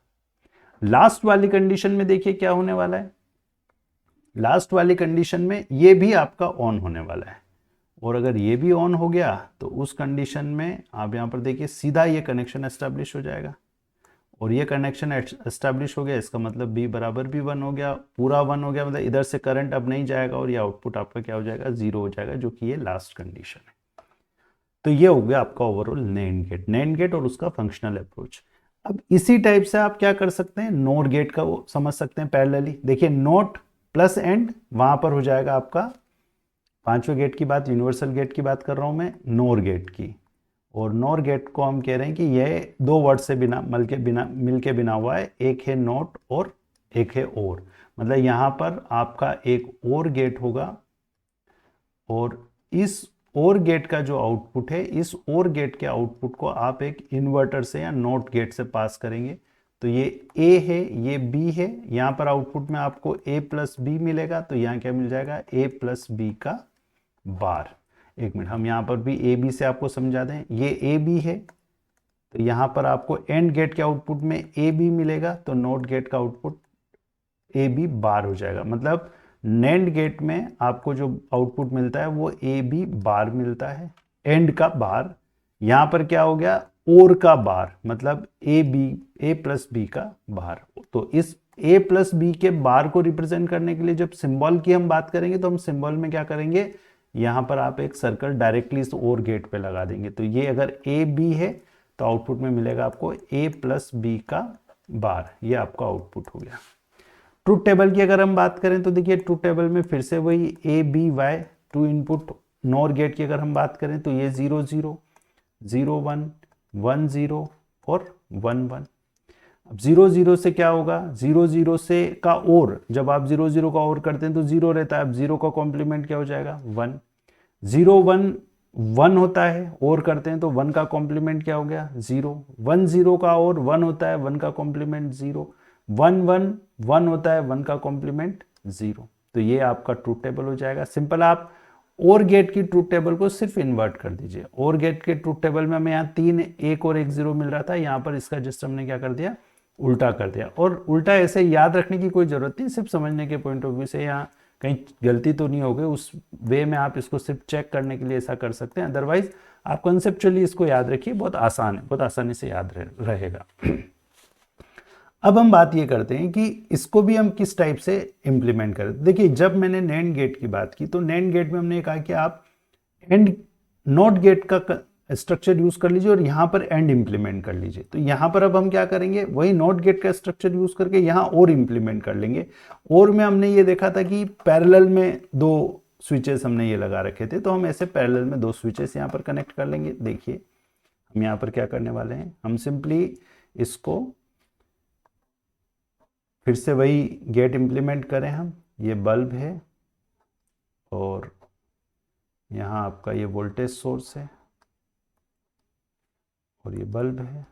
A: लास्ट वाली कंडीशन में देखिए क्या होने वाला है, लास्ट वाली कंडीशन में ये भी आपका ऑन होने वाला है, और अगर ये भी ऑन हो गया तो उस कंडीशन में आप यहाँ पर देखिए सीधा ये कनेक्शन एस्टेब्लिश हो जाएगा, और ये कनेक्शन एस्टेब्लिश हो गया, इसका मतलब b बराबर भी 1 हो गया, पूरा 1 हो गया, मतलब इधर से करंट अब नहीं जाएगा और ये आउटपुट आपका क्या हो जाएगा, 0 हो जाएगा, जो कि ये लास्ट कंडीशन है। तो ये हो गया आपका ओवरऑल नैंड गेट और उसका फंक्शनल अप्रोच। अब इसी टाइप से आप क्या कर सकते हैं, नोर गेट का वो समझ सकते हैं पैरेलली। देखिए नोट प्लस एंड वहां पर हो जाएगा आपका, पांचवें गेट की बात, यूनिवर्सल गेट की बात कर रहा हूं मैं, नोर गेट की। और नोर गेट को हम कह रहे हैं कि यह दो वर्ड से मिल के बिना हुआ है, एक है नोट और एक है और, मतलब यहां पर आपका एक और गेट होगा और इस और गेट का जो आउटपुट है, इस और गेट के आउटपुट को आप एक इन्वर्टर से या नॉट गेट से पास करेंगे। तो ये A है, ये B है, यहाँ पर आउटपुट में आपको A प्लस बी मिलेगा, तो यहाँ क्या मिल जाएगा, A प्लस बी का बार। एक मिनट, हम यहाँ पर भी ए बी से आपको समझा दें, ये ए बी है, तो यहाँ पर आपको एंड गेट के आउटपुट में ए बी मिलेगा, तो नॉट गेट का आउटपुट ए बी बार हो जाएगा। मतलब नैंड गेट में आपको जो आउटपुट मिलता है वो ए बी बार मिलता है, एंड का बार। यहाँ पर क्या हो गया, और का बार, मतलब ए प्लस बी का बार। तो इस ए प्लस बी के बार को रिप्रेजेंट करने के लिए जब सिंबल की हम बात करेंगे तो हम सिंबल में क्या करेंगे, यहाँ पर आप एक सर्कल डायरेक्टली इस और गेट पे लगा देंगे। तो ये अगर ए बी है तो आउटपुट में मिलेगा आपको ए प्लस बी का बार, ये आपका आउटपुट हो गया। ट्रुथ टेबल की अगर हम बात करें तो देखिए ट्रुथ टेबल में फिर से वही A B Y two input. NOR gate की अगर हम बात करें तो ये 0 0 0 1 1 0 और 1 1। अब 0 0 से क्या होगा, 0 0 से का और, जब आप 0 0 का और करते हैं तो 0 रहता है। अब 0 का कॉम्प्लीमेंट क्या हो जाएगा, 1। 0 1 1 होता है, और करते हैं तो 1 का कॉम्प्लीमेंट क्या हो गया, 0। 1 0 का और 1 होता है, 1 का कॉम्प्लीमेंट 0। 1 1 1 होता है, 1 का कॉम्प्लीमेंट 0। तो ये आपका ट्रूथ टेबल हो जाएगा। सिंपल आप और गेट की ट्रूथ टेबल को सिर्फ इन्वर्ट कर दीजिए। और गेट के ट्रूथ टेबल में हमें यहाँ 3 1 और 1 0 मिल रहा था, यहाँ पर इसका जस्ट हमने क्या कर दिया, उल्टा कर दिया। और उल्टा ऐसे याद रखने की कोई जरूरत नहीं, सिर्फ समझने के पॉइंट ऑफ व्यू से यहाँ कहीं गलती तो नहीं हो गई, उस वे में आप इसको सिर्फ चेक करने के लिए ऐसा कर सकते हैं। अदरवाइज आप कंसेप्चुअली इसको याद रखिए, बहुत आसान है, बहुत आसानी से याद रहेगा। अब हम बात ये करते हैं कि इसको भी हम किस टाइप से इम्प्लीमेंट करें। देखिए जब मैंने नैंड गेट की बात की तो नैंड गेट में हमने कहा कि आप एंड नॉट गेट का स्ट्रक्चर यूज कर लीजिए और यहाँ पर एंड इंप्लीमेंट कर लीजिए। तो यहाँ पर अब हम क्या करेंगे, वही नॉट गेट का स्ट्रक्चर यूज करके यहाँ और इंप्लीमेंट कर लेंगे। और में हमने ये देखा था कि पैरेलल में 2 स्विचेस हमने ये लगा रखे थे, तो हम ऐसे पैरेलल में 2 स्विचेस यहाँ पर कनेक्ट कर लेंगे। देखिए हम यहाँ पर क्या करने वाले हैं, हम सिंपली इसको फिर से वही गेट इंप्लीमेंट करें हम। ये बल्ब है और यहाँ आपका ये वोल्टेज सोर्स है और ये बल्ब है।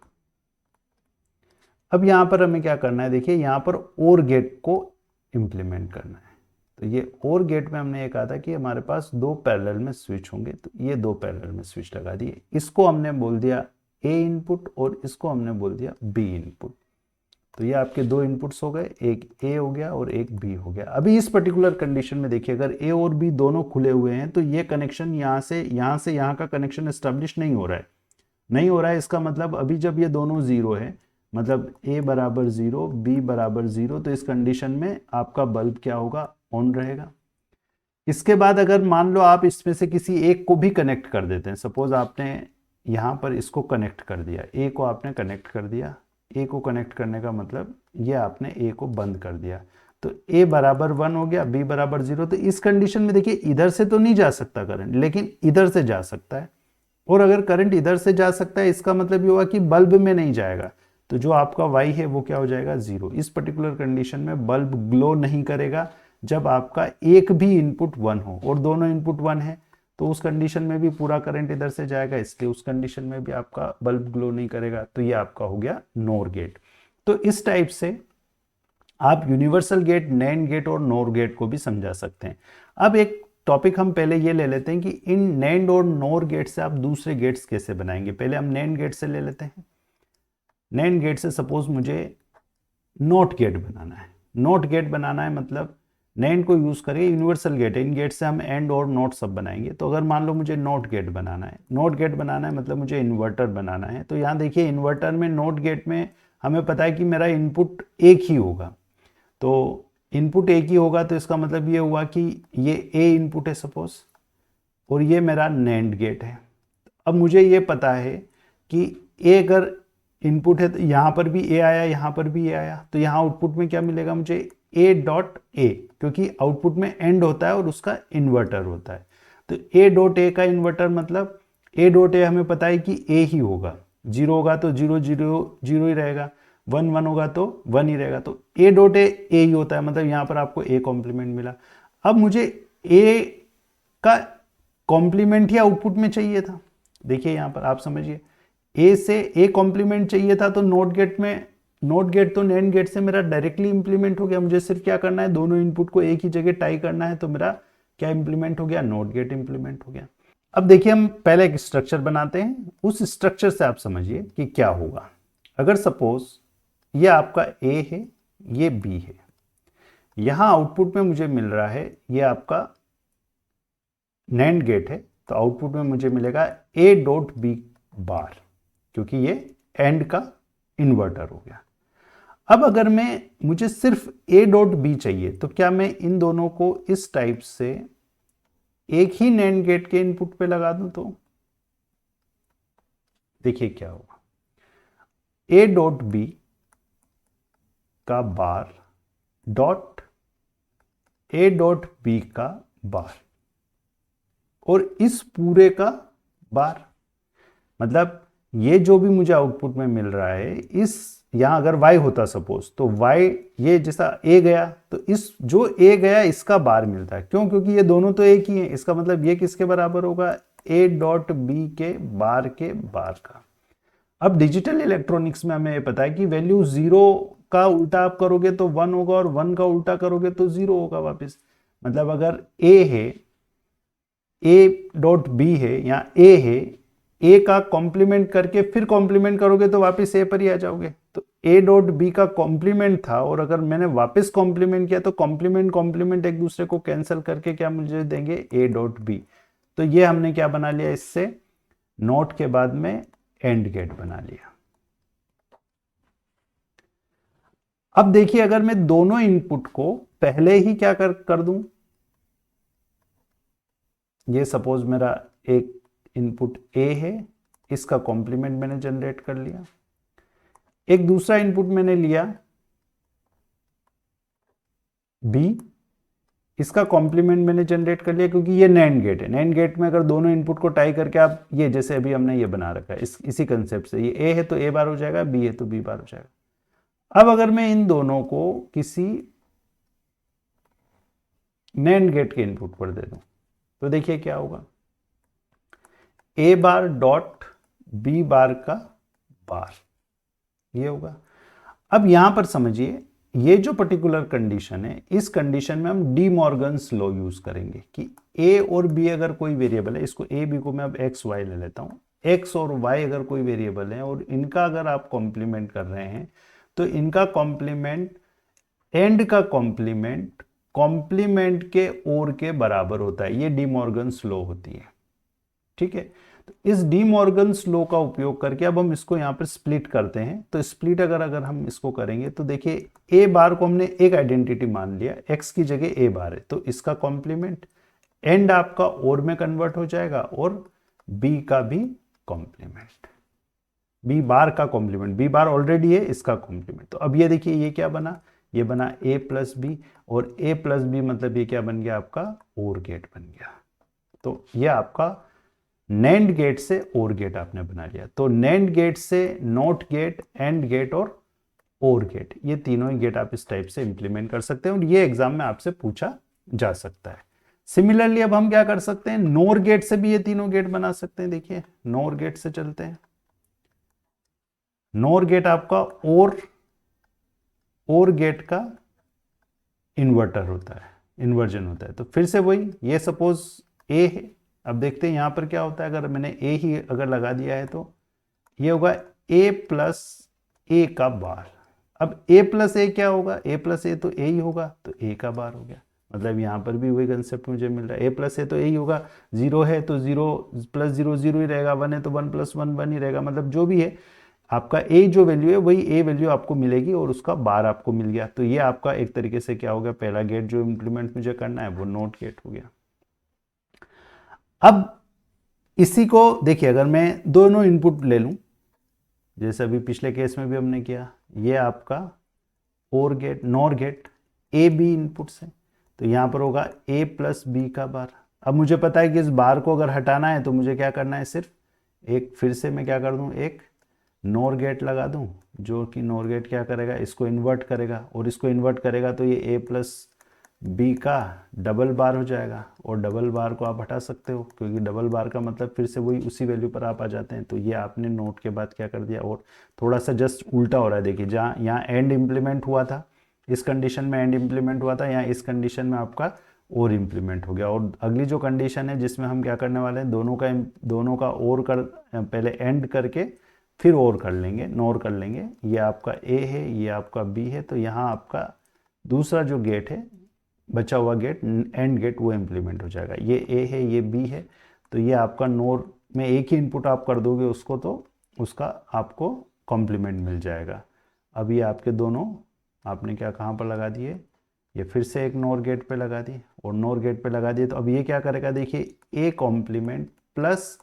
A: अब यहाँ पर हमें क्या करना है, देखिए यहाँ पर और गेट को इंप्लीमेंट करना है। तो ये और गेट में हमने ये कहा था कि हमारे पास 2 पैरेलल में स्विच होंगे, तो ये 2 पैरेलल में स्विच लगा दिए। इसको हमने बोल दिया A इनपुट और इसको हमने बोल दिया B इनपुट। तो ये आपके 2 इनपुट्स हो गए, एक A हो गया और एक B हो गया। अभी इस पर्टिकुलर कंडीशन में देखिए अगर A और B दोनों खुले हुए हैं तो ये कनेक्शन यहाँ से यहाँ का कनेक्शन एस्टेब्लिश नहीं हो रहा है। इसका मतलब अभी जब ये दोनों 0 है, मतलब A बराबर 0 B बराबर 0, तो इस कंडीशन में आपका बल्ब क्या होगा, ऑन रहेगा। इसके बाद अगर मान लो आप इसमें से किसी एक को भी कनेक्ट कर देते हैं, सपोज आपने यहाँ पर इसको कनेक्ट कर दिया, A को आपने कनेक्ट कर दिया। A को कनेक्ट करने का मतलब ये आपने A को बंद कर दिया, तो A बराबर 1 हो गया, B बराबर 0। तो इस कंडीशन में देखिए इधर से तो नहीं जा सकता करंट, लेकिन इधर से जा सकता है। और अगर करंट इधर से जा सकता है इसका मतलब ये हुआ कि बल्ब में नहीं जाएगा, तो जो आपका y है वो क्या हो जाएगा 0। इस पर्टिकुलर कंडीशन में बल्ब ग्लो नहीं करेगा जब आपका एक भी इनपुट 1 हो, और दोनों इनपुट 1 है तो उस कंडीशन में भी पूरा करंट इधर से जाएगा, इसलिए उस कंडीशन में भी आपका बल्ब ग्लो नहीं करेगा। तो ये आपका हो गया नोर गेट। तो इस टाइप से आप यूनिवर्सल गेट, नैंड गेट और नोर गेट को भी समझा सकते हैं। अब एक टॉपिक हम पहले ये ले लेते हैं कि इन नैंड और नोर गेट से आप दूसरे गेट्स कैसे बनाएंगे। पहले हम नैंड गेट से ले लेते हैं। नैंड गेट से सपोज मुझे नॉट गेट बनाना है। नॉट गेट बनाना है मतलब नैंड को यूज करके यूनिवर्सल गेट है, इन गेट से हम एंड और नॉट सब बनाएंगे। तो अगर मान लो मुझे नॉट गेट बनाना है, नॉट गेट बनाना है मतलब मुझे इन्वर्टर बनाना है। तो यहाँ देखिए इन्वर्टर में, नॉट गेट में हमें पता है कि मेरा इनपुट एक ही होगा। तो इनपुट एक ही होगा तो इसका मतलब ये हुआ कि ये ए इनपुट है सपोज, और ये मेरा नैंड गेट है। अब मुझे ये पता है कि ए अगर इनपुट है तो यहाँ पर भी ए आया, यहाँ पर भी ए आया, तो यहाँ आउटपुट में क्या मिलेगा मुझे ए डॉट ए, क्योंकि आउटपुट में एंड होता है और उसका इन्वर्टर होता है। तो ए डॉट ए का इन्वर्टर मतलब ए डॉट ए हमें पता है कि ए ही होगा, 0 होगा तो 0 0 0 ही रहेगा, 1 1 होगा तो 1 ही रहेगा। तो ए डॉट ए ही होता है, मतलब यहाँ पर आपको ए कॉम्प्लीमेंट मिला। अब मुझे ए का कॉम्प्लीमेंट ही आउटपुट में चाहिए था। देखिए यहाँ पर आप समझिए, ए से ए कॉम्प्लीमेंट चाहिए था तो नॉट गेट में, नॉट गेट तो नैंड गेट से मेरा डायरेक्टली इंप्लीमेंट हो गया। मुझे सिर्फ क्या करना है, दोनों इनपुट को एक ही जगह टाई करना है, तो मेरा क्या इंप्लीमेंट हो गया, नॉट गेट इंप्लीमेंट हो गया। अब देखिए हम पहले एक स्ट्रक्चर बनाते हैं, उस स्ट्रक्चर से आप समझिए कि क्या होगा। अगर सपोज ये आपका ए है, ये बी है, यहां आउटपुट में मुझे मिल रहा है ये आपका नैंड गेट है, तो आउटपुट में मुझे मिलेगा ए डॉट बी बार, क्योंकि ये एंड का इन्वर्टर हो गया। अब अगर मुझे सिर्फ ए डॉट बी चाहिए, तो क्या मैं इन दोनों को इस टाइप से एक ही नैंड गेट के इनपुट पे लगा दूं, तो देखिए क्या होगा, ए डॉट बी का bar dot A dot B का बार, और इस पूरे का बार, मतलब ये जो भी मुझे आउटपुट में मिल रहा है, इस यहां अगर y होता सपोज, तो y ये जैसा a गया, तो इस जो a गया इसका बार मिलता है। क्यों? क्योंकि ये दोनों तो एक ही हैं, इसका मतलब ये किसके बराबर होगा, a डॉट बी के बार का। अब डिजिटल इलेक्ट्रॉनिक्स में हमें ये पता है कि वैल्यू 0 का उल्टा आप करोगे तो 1 होगा, और 1 का उल्टा करोगे तो 0 होगा वापस। मतलब अगर a है, a डॉट बी है या a है, a का कॉम्प्लीमेंट करके फिर कॉम्प्लीमेंट करोगे तो वापस a पर ही आ जाओगे। तो a डॉट बी का कॉम्प्लीमेंट था, और अगर मैंने वापस कॉम्प्लीमेंट किया तो कॉम्प्लीमेंट एक दूसरे को कैंसिल करके क्या मुझे देंगे, a डॉट बी। तो ये हमने क्या बना लिया, इससे नॉट के बाद में एंड गेट बना लिया। अब देखिए अगर मैं दोनों इनपुट को पहले ही क्या कर दूं, ये सपोज मेरा एक इनपुट A है, इसका कॉम्प्लीमेंट मैंने जनरेट कर लिया। एक दूसरा इनपुट मैंने लिया B, इसका कॉम्प्लीमेंट मैंने जनरेट कर लिया, क्योंकि ये नैंड गेट है। नैंड गेट में अगर दोनों इनपुट को टाई करके आप, ये जैसे अभी हमने ये बना रखा है, इसी कंसेप्ट से, ये A है तो A बार हो जाएगा, B है तो B बार हो जाएगा। अब अगर मैं इन दोनों को किसी नैंड गेट के इनपुट पर दे दूं, तो देखिए क्या होगा, ए बार डॉट बी बार का बार, ये होगा। अब यहां पर समझिए, ये जो पर्टिकुलर कंडीशन है, इस कंडीशन में हम डी मॉर्गन्स लॉ यूज करेंगे कि ए और बी अगर कोई वेरिएबल है, इसको ए बी को मैं अब एक्स वाई ले लेता हूं, एक्स और वाई अगर कोई वेरिएबल है और इनका अगर आप कॉम्प्लीमेंट कर रहे हैं, तो इनका कॉम्प्लीमेंट एंड का कॉम्प्लीमेंट के और के बराबर होता है। ये डी मॉर्गन्स लॉ होती है, ठीक है। तो इस डी मॉर्गन्स लॉ का उपयोग करके अब हम इसको यहाँ पर स्प्लिट करते हैं। तो स्प्लिट अगर हम इसको करेंगे, तो देखिए ए बार को हमने एक आइडेंटिटी मान लिया, एक्स की जगह ए बार है, तो इसका कॉम्प्लीमेंट एंड आपका और में कन्वर्ट हो जाएगा, और बी का भी कॉम्प्लीमेंट, बी बार का कॉम्प्लीमेंट, बी बार ऑलरेडी है, इसका कॉम्प्लीमेंट। तो अब ये देखिए ये क्या बना, ये बना ए प्लस बी, और ए प्लस बी मतलब ये क्या बन गया आपका, और गेट बन गया। तो ये आपका नैंड गेट से और गेट आपने बना लिया। तो नैंड गेट से नॉट गेट, एंड गेट और गेट, ये तीनों ही गेट आप इस टाइप से इंप्लीमेंट कर सकते हैं और ये एग्जाम में आपसे पूछा जा सकता है। सिमिलरली अब हम क्या कर सकते हैं, नोर गेट से भी ये तीनों गेट बना सकते हैं। देखिए नोर गेट से चलते हैं। नोर गेट आपका और गेट का इन्वर्टर होता है, इन्वर्जन होता है। तो फिर से वही, ये सपोज ए है। अब देखते हैं यहां पर क्या होता है। अगर मैंने ए ही अगर लगा दिया है तो ये होगा ए प्लस ए का बार। अब ए प्लस ए क्या होगा, ए प्लस ए तो ए ही होगा, तो ए का बार हो गया। मतलब यहां पर भी वही कंसेप्ट मुझे मिल रहा है, ए प्लस ए तो ए ही होगा। जीरो है तो जीरो प्लस जीरो जीरो ही रहेगा, वन है तो वन प्लस वन वन ही रहेगा। मतलब जो भी है आपका ए जो वैल्यू है वही ए वैल्यू आपको मिलेगी और उसका बार आपको मिल गया। तो ये आपका एक तरीके से क्या हो गया, पहला गेट जो इंप्लीमेंट मुझे करना है वो नोट गेट हो गया। अब इसी को देखिए, अगर मैं दोनों इनपुट ले लूं, जैसे अभी पिछले केस में भी हमने किया, ये आपका और gate, NOR gate A B input से, तो यहां पर होगा ए प्लस बी का बार। अब मुझे पता है कि इस बार को अगर हटाना है तो मुझे क्या करना है, सिर्फ एक, फिर से मैं क्या कर दूं, एक नॉर गेट लगा दूं, जो कि नॉर गेट क्या करेगा, इसको इन्वर्ट करेगा, और इसको इन्वर्ट करेगा तो ये ए प्लस बी का डबल बार हो जाएगा। और डबल बार को आप हटा सकते हो, क्योंकि डबल बार का मतलब फिर से वही उसी वैल्यू पर आप आ जाते हैं। तो ये आपने नोट के बाद क्या कर दिया, और थोड़ा सा जस्ट उल्टा हो रहा है। देखिए जहाँ यहाँ एंड इम्प्लीमेंट हुआ था, इस कंडीशन में एंड इम्प्लीमेंट हुआ था, यहाँ इस कंडीशन में आपका और इम्प्लीमेंट हो गया। और अगली जो कंडीशन है जिसमें हम क्या करने वाले हैं, दोनों का और कर, पहले एंड करके फिर और कर लेंगे, नोर कर लेंगे। ये आपका ए है, ये आपका बी है, तो यहाँ आपका दूसरा जो गेट है, बचा हुआ गेट, एंड गेट, वो इम्प्लीमेंट हो जाएगा। ये ए है, ये बी है, तो ये आपका नोर में एक ही इनपुट आप कर दोगे उसको, तो उसका आपको कॉम्प्लीमेंट मिल जाएगा। अब ये आपके दोनों आपने क्या कहाँ पर लगा दिए, ये फिर से एक नोर गेट पे लगा दिए, और नोर गेट पे लगा दिए तो अब ये क्या करेगा, देखिए A complement plus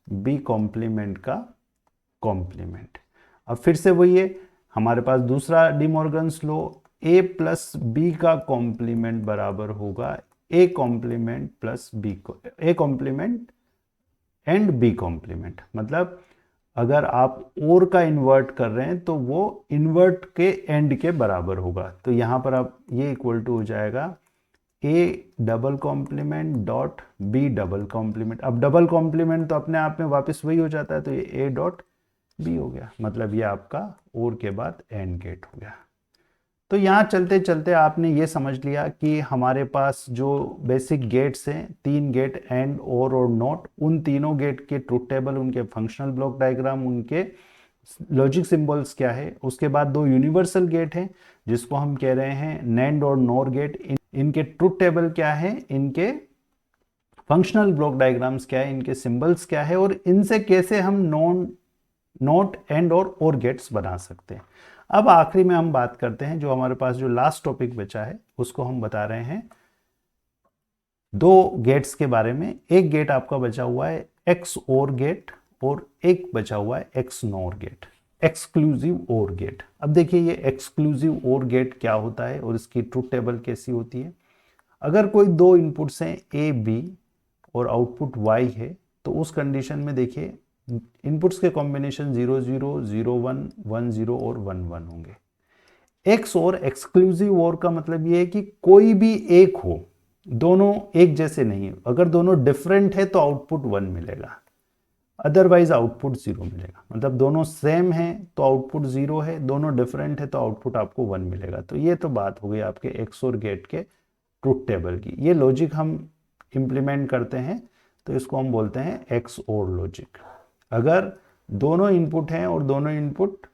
A: B complement का कॉम्प्लीमेंट। अब फिर से वही है, हमारे पास दूसरा De Morgan's law, A plus B का कॉम्प्लीमेंट बराबर होगा ए कॉम्प्लीमेंट प्लस बी को, A complement and B complement. मतलब अगर आप और का इन्वर्ट कर रहे हैं तो वो इन्वर्ट के एंड के बराबर होगा। तो यहाँ पर आप ये इक्वल टू हो जाएगा A double complement dot B double complement. अब डबल कॉम्प्लीमेंट तो अपने आप में वापस वही हो जाता है, तो ये ए डॉट बी हो गया। मतलब ये आपका और के बाद एंड गेट हो गया। तो यहाँ चलते चलते आपने ये समझ लिया कि हमारे पास जो बेसिक गेट्स हैं, तीन गेट, एंड, और नॉट, उन तीनों गेट के ट्रुथ टेबल, उनके फंक्शनल ब्लॉक डायग्राम, उनके लॉजिक सिंबल्स क्या है। उसके बाद दो यूनिवर्सल गेट हैं जिसको हम कह रहे हैं नैंड और नॉर गेट। इनके ट्रुथ टेबल क्या है, इनके फंक्शनल ब्लॉक डायग्राम्स क्या है, इनके सिंबल्स क्या है, और इनसे कैसे हम नॉट, एंड और गेट्स बना सकते हैं। अब आखिरी में हम बात करते हैं, जो हमारे पास जो लास्ट टॉपिक बचा है उसको हम बता रहे हैं दो गेट्स के बारे में। एक गेट आपका बचा हुआ है एक्स और गेट, और एक बचा हुआ है एक्स नॉर गेट, एक्सक्लूसिव और गेट। अब देखिए ये एक्सक्लूसिव और गेट क्या होता है और इसकी ट्रुथ टेबल कैसी होती है। अगर कोई दो इनपुट्स हैं ए बी और आउटपुट वाई है, तो उस कंडीशन में देखिए इनपुट्स के कॉम्बिनेशन 0 0 0 1 1 0 और 1 1 होंगे। एक्स और एक्सक्लूसिव और का मतलब ये है कि कोई भी एक हो, दोनों एक जैसे नहीं है। अगर दोनों डिफरेंट है तो आउटपुट 1 मिलेगा, अदरवाइज आउटपुट 0 मिलेगा। मतलब दोनों सेम है तो आउटपुट 0 है, दोनों डिफरेंट है तो आउटपुट आपको 1 मिलेगा। तो ये तो बात हो गई आपके एक्स और गेट के ट्रुथ टेबल की। ये लॉजिक हम इंप्लीमेंट करते हैं तो इसको हम बोलते हैं एक्स और लॉजिक। अगर दोनों इनपुट हैं और दोनों इनपुट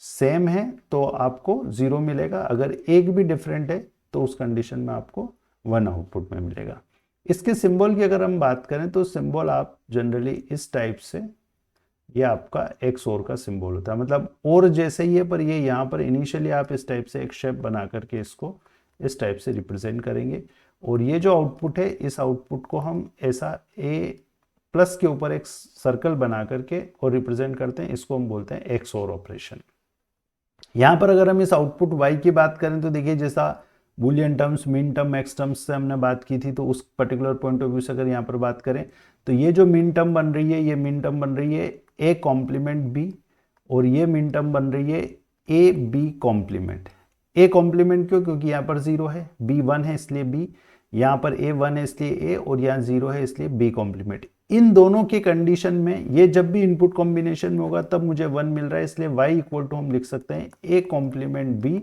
A: सेम है तो आपको 0 मिलेगा, अगर एक भी डिफरेंट है तो उस कंडीशन में आपको 1 आउटपुट में मिलेगा। इसके सिंबल की अगर हम बात करें तो सिंबल आप जनरली इस टाइप से, ये आपका एक्स और का सिंबल होता है, मतलब और जैसे ही है, पर ये यहाँ पर इनिशियली आप इस टाइप से एक शेप बना करके इसको इस टाइप से रिप्रेजेंट करेंगे। और ये जो आउटपुट है, इस आउटपुट को हम ऐसा ए प्लस के ऊपर एक सर्कल बना करके और रिप्रेजेंट करते हैं, इसको हम बोलते हैं एक्स और ऑपरेशन। यहाँ पर अगर हम इस आउटपुट वाई की बात करें तो देखिए जैसा Boolean terms, mean term, max terms से हमने बात की थी, तो उस पर्टिकुलर पॉइंट ऑफ व्यू से अगर यहाँ पर बात करें तो ये जो मिन टर्म बन रही है, ये मिन टर्म बन रही है ए कॉम्प्लीमेंट बी, और ये मिन टर्म बन रही है A B complement. A complement क्यों? क्योंकि यहाँ पर 0 है, बी 1 है इसलिए बी, यहाँ पर ए 1 है इसलिए ए, और यहाँ 0 है इसलिए बी कॉम्प्लीमेंट। इन दोनों की कंडीशन में ये जब भी इनपुट कॉम्बिनेशन में होगा तब मुझे 1 मिल रहा है, इसलिए y इक्वल टू हम लिख सकते हैं A complement B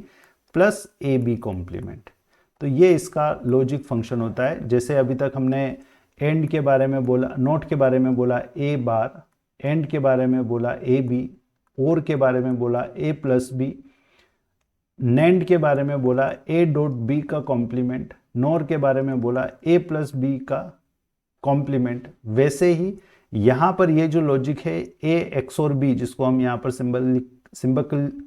A: plus A B complement. तो ये इसका लॉजिक फंक्शन होता है। जैसे अभी तक हमने एंड के बारे में बोला, नोट के बारे में बोला ए बार, एंड के बारे में बोला ए बी, और के बारे में बोला ए प्लस बी, नेंड के बारे में बोला ए डॉट बी का कॉम्प्लीमेंट, नोर के बारे में बोला ए प्लस बी का कॉम्प्लीमेंट। वैसे ही यहाँ पर ये जो लॉजिक है ए एक्स और बी, जिसको हम यहाँ पर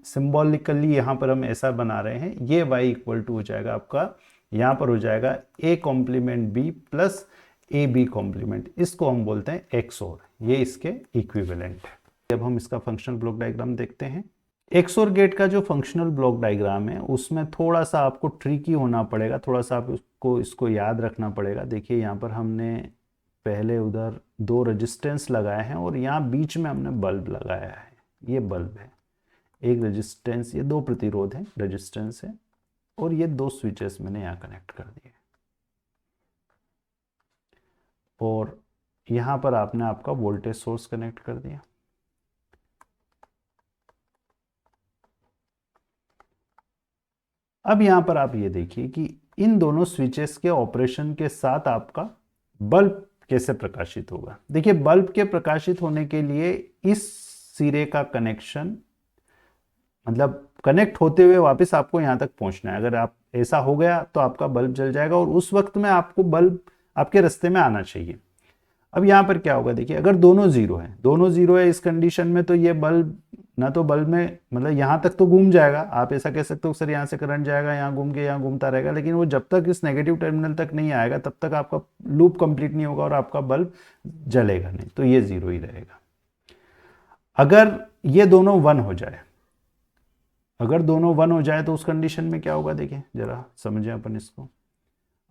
A: सिंबॉलिकली यहाँ पर हम ऐसा बना रहे हैं, ये y इक्वल टू हो जाएगा आपका, यहाँ पर हो जाएगा A complement B plus A B complement. इसको हम बोलते हैं एक्स और, ये इसके इक्विवेलेंट है। जब हम इसका फंक्शनल ब्लॉक डायग्राम देखते हैं, एक्स और गेट का जो फंक्शनल ब्लॉक डायग्राम है उसमें थोड़ा सा आपको ट्रिकी होना पड़ेगा, थोड़ा सा आपको इसको याद रखना पड़ेगा। देखिए यहाँ पर हमने पहले उधर 2 रेजिस्टेंस लगाए हैं और यहाँ बीच में हमने बल्ब लगाया है, ये बल्ब है, एक रेजिस्टेंस, ये 2 प्रतिरोध है, रेजिस्टेंस है, और ये 2 स्विचेस मैंने यहाँ कनेक्ट कर दिए, और यहाँ पर आपने आपका वोल्टेज सोर्स कनेक्ट कर दिया। अब यहाँ पर आप ये देखिए कि इन दोनों स्विचेस के ऑपरेशन के साथ आपका बल्ब कैसे प्रकाशित होगा। देखिए बल्ब के प्रकाशित होने के लिए इस सिरे का कनेक्शन, मतलब कनेक्ट होते हुए वापस आपको यहाँ तक पहुँचना है। अगर आप ऐसा हो गया तो आपका बल्ब जल जाएगा, और उस वक्त में आपको बल्ब आपके रास्ते में आना चाहिए। अब यहाँ पर क्या होगा, देखिए अगर दोनों 0 है, दोनों 0 है इस कंडीशन में, तो ये बल्ब ना तो बल्ब में, मतलब यहाँ तक तो घूम जाएगा, आप ऐसा कह सकते हो सर यहाँ से करंट जाएगा, यहाँ घूम के यहाँ घूमता रहेगा, लेकिन वो जब तक इस नेगेटिव टर्मिनल तक नहीं आएगा तब तक आपका लूप कंप्लीट नहीं होगा और आपका बल्ब जलेगा नहीं, तो ये 0 ही रहेगा। अगर ये दोनों 1 हो जाए, अगर दोनों 1 हो जाए तो उस कंडीशन में क्या होगा, देखिए जरा समझें अपन इसको।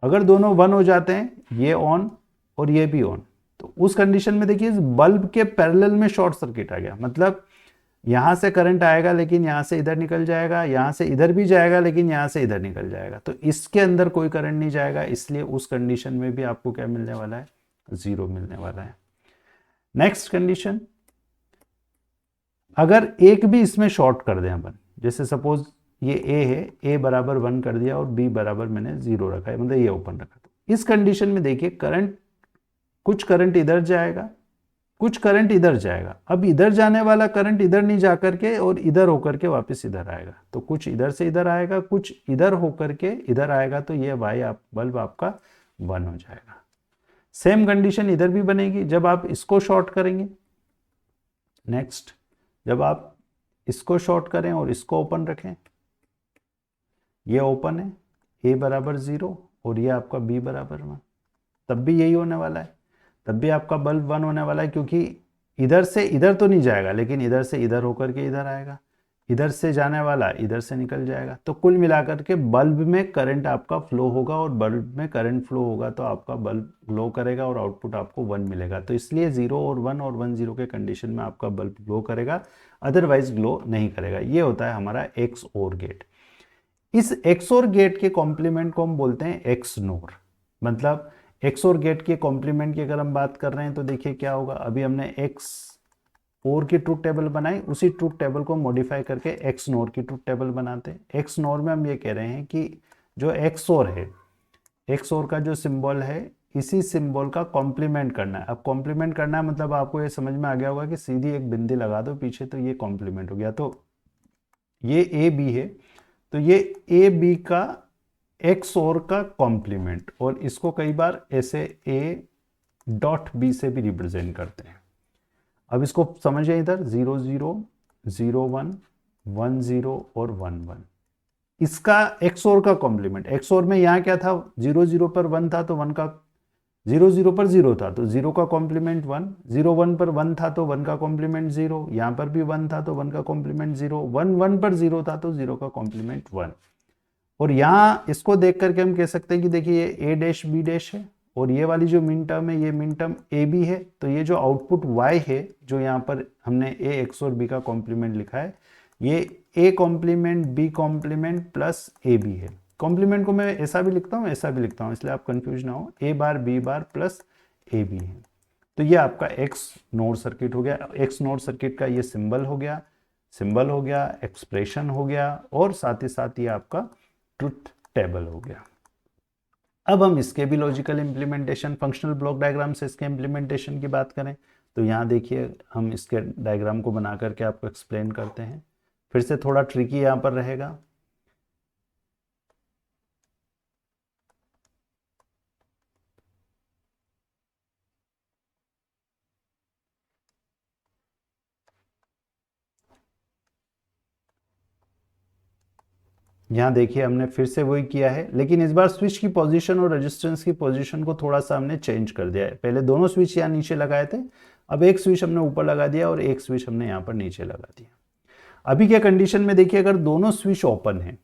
A: अगर दोनों 1 हो जाते हैं, ये ऑन और ये भी ऑन, तो उस कंडीशन में देखिए इस बल्ब के पैरेलल में शॉर्ट सर्किट आ गया, मतलब यहां से करंट आएगा लेकिन यहां से इधर निकल जाएगा, यहां से इधर भी जाएगा लेकिन यहां से इधर निकल जाएगा, तो इसके अंदर कोई करंट नहीं जाएगा, इसलिए उस कंडीशन में भी आपको क्या मिलने वाला है, 0 मिलने वाला है। नेक्स्ट कंडीशन, अगर एक भी इसमें शॉर्ट कर दें अपन, जैसे सपोज ये ए है, ए बराबर 1 कर दिया और बी बराबर मैंने 0 रखा है, मतलब ये ओपन रखा, तो इस कंडीशन में देखिए करंट, कुछ करंट इधर जाएगा, कुछ करंट इधर जाएगा। अब इधर जाने वाला करंट इधर नहीं जा करके और इधर होकर के वापस इधर आएगा, तो कुछ इधर से इधर आएगा, कुछ इधर होकर के इधर आएगा, तो ये बल्ब आपका 1 हो जाएगा। सेम कंडीशन इधर भी बनेगी जब आप इसको शॉर्ट करेंगे। नेक्स्ट, जब आप इसको शॉर्ट करें और इसको ओपन रखें, ये ओपन है, ए बराबर 0 और ये आपका बी बराबर 1, तब भी यही होने वाला है, तब भी आपका बल्ब 1 होने वाला है, क्योंकि इधर से इधर तो नहीं जाएगा लेकिन इधर से इधर होकर के इधर आएगा, इधर से जाने वाला इधर से निकल जाएगा, तो कुल मिलाकर के बल्ब में करंट आपका फ्लो होगा, और बल्ब में करंट फ्लो होगा तो आपका बल्ब ग्लो करेगा और आउटपुट आपको 1 मिलेगा। तो इसलिए 0 और 1 और 1 0 के कंडीशन में आपका बल्ब ग्लो करेगा, अदरवाइज ग्लो नहीं करेगा। ये होता है हमारा एक्स और गेट। इस एक्स और गेट के कॉम्प्लीमेंट को हम बोलते हैं एक्स नोर, मतलब एक्स और गेट के कॉम्प्लीमेंट की अगर हम बात कर रहे हैं तो देखिए क्या होगा, अभी हमने एक्स और की ट्रूथ टेबल बनाई, उसी ट्रूथ टेबल को मॉडिफाई करके एक्स नोर की ट्रूथ टेबल बनाते हैं। एक्स नोर में हम ये कह रहे हैं कि जो एक्स और है, एक्स और का जो सिंबल है, इसी सिंबल का कॉम्प्लीमेंट करना है। अब कॉम्प्लीमेंट करना है मतलब आपको ये समझ में आ गया होगा कि सीधी एक बिंदी लगा दो पीछे, तो ये कॉम्प्लीमेंट हो गया। तो ये ए बी है, तो ये ए बी का एक्स और का कॉम्प्लीमेंट, और इसको कई बार ऐसे ए डॉट बी से भी रिप्रेजेंट करते हैं। अब इसको समझिए, इधर 0 0 0 1 1 0 और 1 1, इसका एक्स और का कॉम्प्लीमेंट। एक्स और में यहाँ क्या था, 0 0 पर 1 था तो 1 का, 0 0 पर 0 था तो 0 का कॉम्प्लीमेंट 1, 0 1 पर 1 था तो 1 का कॉम्प्लीमेंट 0, यहाँ पर भी 1 था तो 1 का कॉम्प्लीमेंट 0, 1 1 पर 0 था तो 0 का कॉम्प्लीमेंट 1। और यहाँ इसको देख करके हम कह सकते हैं कि देखिए ये ए डैश बी डैश है और ये वाली जो मिन टर्म है ये मिन टर्म ए बी है, तो ये जो आउटपुट y है जो यहाँ पर हमने ए एक्स और बी का कॉम्प्लीमेंट लिखा है, ये A complement B complement plus A B है। कॉम्प्लीमेंट को मैं ऐसा भी लिखता हूँ ऐसा भी लिखता हूँ, इसलिए आप कंफ्यूज ना हो, A bar B bar plus A B है। तो ये आपका एक्स नोड सर्किट हो गया। एक्स नोड सर्किट का ये सिंबल हो गया, एक्सप्रेशन हो गया, और साथ ही साथ ये आपका ट्रुथ टेबल हो गया। अब हम इसके भी logical implementation, functional block diagram से इसके इंप्लीमेंटेशन की बात करें तो यहाँ देखिए हम इसके डायग्राम को बना करके आपको एक्सप्लेन करते हैं। फिर से थोड़ा ट्रिकी यहाँ पर रहेगा। यहाँ देखिए हमने फिर से वही किया है, लेकिन इस बार स्विच की पोजीशन और रेजिस्टेंस की पोजीशन को थोड़ा सा हमने चेंज कर दिया है। पहले दोनों स्विच यहाँ नीचे लगाए थे, अब एक स्विच हमने ऊपर लगा दिया और एक स्विच हमने यहाँ पर नीचे लगा दिया। अभी क्या कंडीशन में देखिए, अगर दोनों स्विच ओपन है,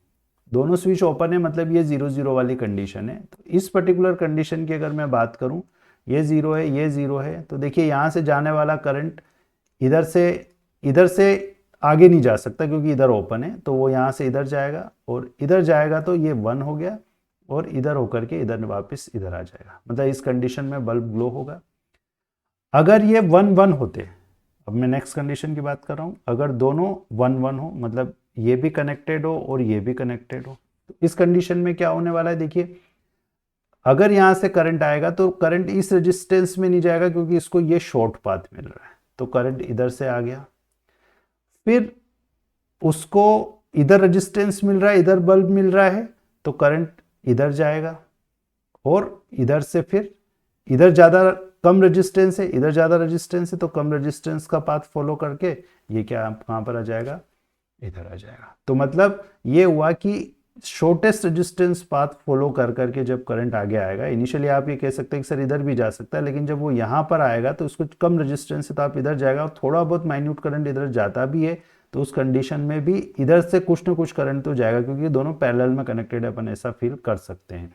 A: दोनों स्विच ओपन है मतलब ये 0 0 वाली कंडीशन है। तो इस पर्टिकुलर कंडीशन की अगर मैं बात करूँ, ये 0 है ये 0 है, तो देखिए यहाँ से जाने वाला करंट इधर से आगे नहीं जा सकता क्योंकि इधर ओपन है, तो वो यहाँ से इधर जाएगा और इधर जाएगा, तो ये 1 हो गया और इधर होकर के इधर वापस इधर आ जाएगा। मतलब इस कंडीशन में बल्ब ग्लो होगा। अगर ये 1 1 होते, अब मैं नेक्स्ट कंडीशन की बात कर रहा हूँ, अगर दोनों 1 1 हो मतलब ये भी कनेक्टेड हो और ये भी कनेक्टेड हो, तो इस कंडीशन में क्या होने वाला है, देखिए अगर यहाँ से करंट आएगा तो करंट इस रेजिस्टेंस में नहीं जाएगा क्योंकि इसको ये शॉर्ट पाथ मिल रहा है, तो करंट इधर से आ गया, फिर उसको इधर रेजिस्टेंस मिल रहा है, इधर बल्ब मिल रहा है, तो करंट इधर जाएगा और इधर से फिर इधर ज़्यादा कम रेजिस्टेंस है, इधर ज़्यादा रेजिस्टेंस है, तो कम रेजिस्टेंस का पाथ फॉलो करके ये क्या कहाँ पर आ जाएगा, इधर आ जाएगा। तो मतलब ये हुआ कि शॉर्टेस्ट रेजिस्टेंस पाथ फॉलो कर करके जब करंट आगे आएगा, इनिशियली आप ये कह सकते हैं कि सर इधर भी जा सकता है, लेकिन जब वो यहाँ पर आएगा तो उसको कम रेजिस्टेंस है तो आप इधर जाएगा, और थोड़ा बहुत माइन्यूट करंट इधर जाता भी है तो उस कंडीशन में भी इधर से कुछ ना कुछ करंट तो जाएगा क्योंकि दोनों पैरेलल में कनेक्टेड है, अपन ऐसा फील कर सकते हैं।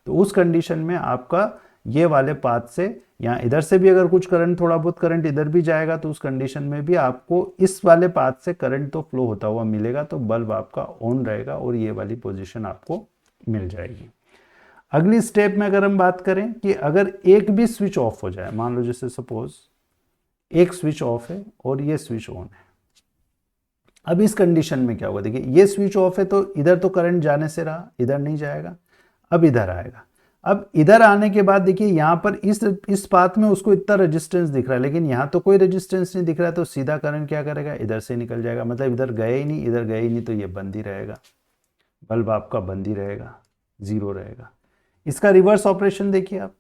A: तो उस कंडीशन में आपका ये वाले पाथ से यहाँ इधर से भी अगर कुछ करंट, थोड़ा बहुत करंट इधर भी जाएगा, तो उस कंडीशन में भी आपको इस वाले पाथ से करंट तो फ्लो होता हुआ मिलेगा, तो बल्ब आपका ऑन रहेगा और ये वाली पोजीशन आपको मिल जाएगी। अगली स्टेप में अगर हम बात करें कि अगर एक भी स्विच ऑफ हो जाए, मान लो जैसे सपोज एक स्विच ऑफ है और ये स्विच ऑन है, अब इस कंडीशन में क्या होगा, देखिए ये स्विच ऑफ है तो इधर तो करंट जाने से रहा, इधर नहीं जाएगा, अब इधर आएगा। अब इधर आने के बाद देखिए यहाँ पर इस पाथ में उसको इतना रेजिस्टेंस दिख रहा है, लेकिन यहाँ तो कोई रेजिस्टेंस नहीं दिख रहा है, तो सीधा करंट क्या करेगा, इधर से निकल जाएगा। मतलब इधर गए ही नहीं, इधर गए ही नहीं, तो ये बंद ही रहेगा, बल्ब आपका बंद ही रहेगा, 0 रहेगा। इसका रिवर्स ऑपरेशन देखिए आप,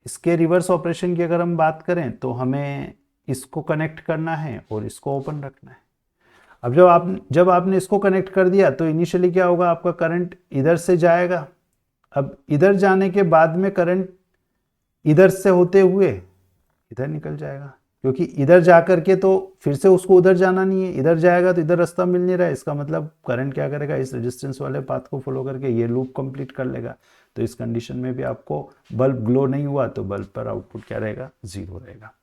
A: इसके रिवर्स ऑपरेशन की अगर हम बात करें तो हमें इसको कनेक्ट करना है और इसको ओपन रखना है। अब जब आपने इसको कनेक्ट कर दिया तो इनिशियली क्या होगा, आपका करंट इधर से जाएगा। अब इधर जाने के बाद में करंट इधर से होते हुए इधर निकल जाएगा, क्योंकि इधर जा करके तो फिर से उसको उधर जाना नहीं है, इधर जाएगा तो इधर रास्ता मिल नहीं रहा है, इसका मतलब करंट क्या करेगा, इस रेजिस्टेंस वाले पाथ को फॉलो करके ये लूप कंप्लीट कर लेगा। तो इस कंडीशन में भी आपको बल्ब ग्लो नहीं हुआ तो बल्ब पर आउटपुट क्या रहेगा, 0 रहेगा।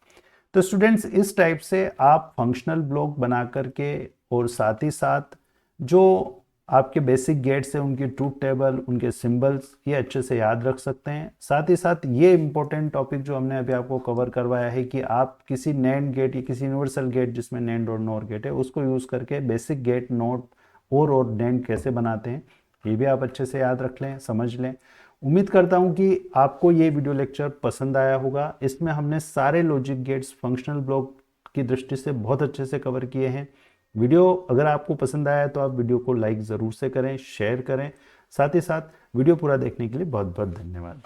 A: तो स्टूडेंट्स इस टाइप से आप फंक्शनल ब्लॉक बना करके और साथ ही साथ जो आपके बेसिक गेट्स हैं उनकी ट्रूथ टेबल, उनके सिंबल्स, ये अच्छे से याद रख सकते हैं। साथ ही साथ ये इंपॉर्टेंट टॉपिक जो हमने अभी आपको कवर करवाया है कि आप किसी नैंड गेट या किसी यूनिवर्सल गेट जिसमें नैंड और नॉर गेट है उसको यूज़ करके बेसिक गेट नॉट और नैंड कैसे बनाते हैं, ये भी आप अच्छे से याद रख लें, समझ लें। उम्मीद करता हूँ कि आपको ये वीडियो लेक्चर पसंद आया होगा। इसमें हमने सारे लॉजिक गेट्स फंक्शनल ब्लॉक की दृष्टि से बहुत अच्छे से कवर किए हैं। वीडियो अगर आपको पसंद आया तो आप वीडियो को लाइक ज़रूर से करें, शेयर करें। साथ ही साथ वीडियो पूरा देखने के लिए बहुत बहुत धन्यवाद।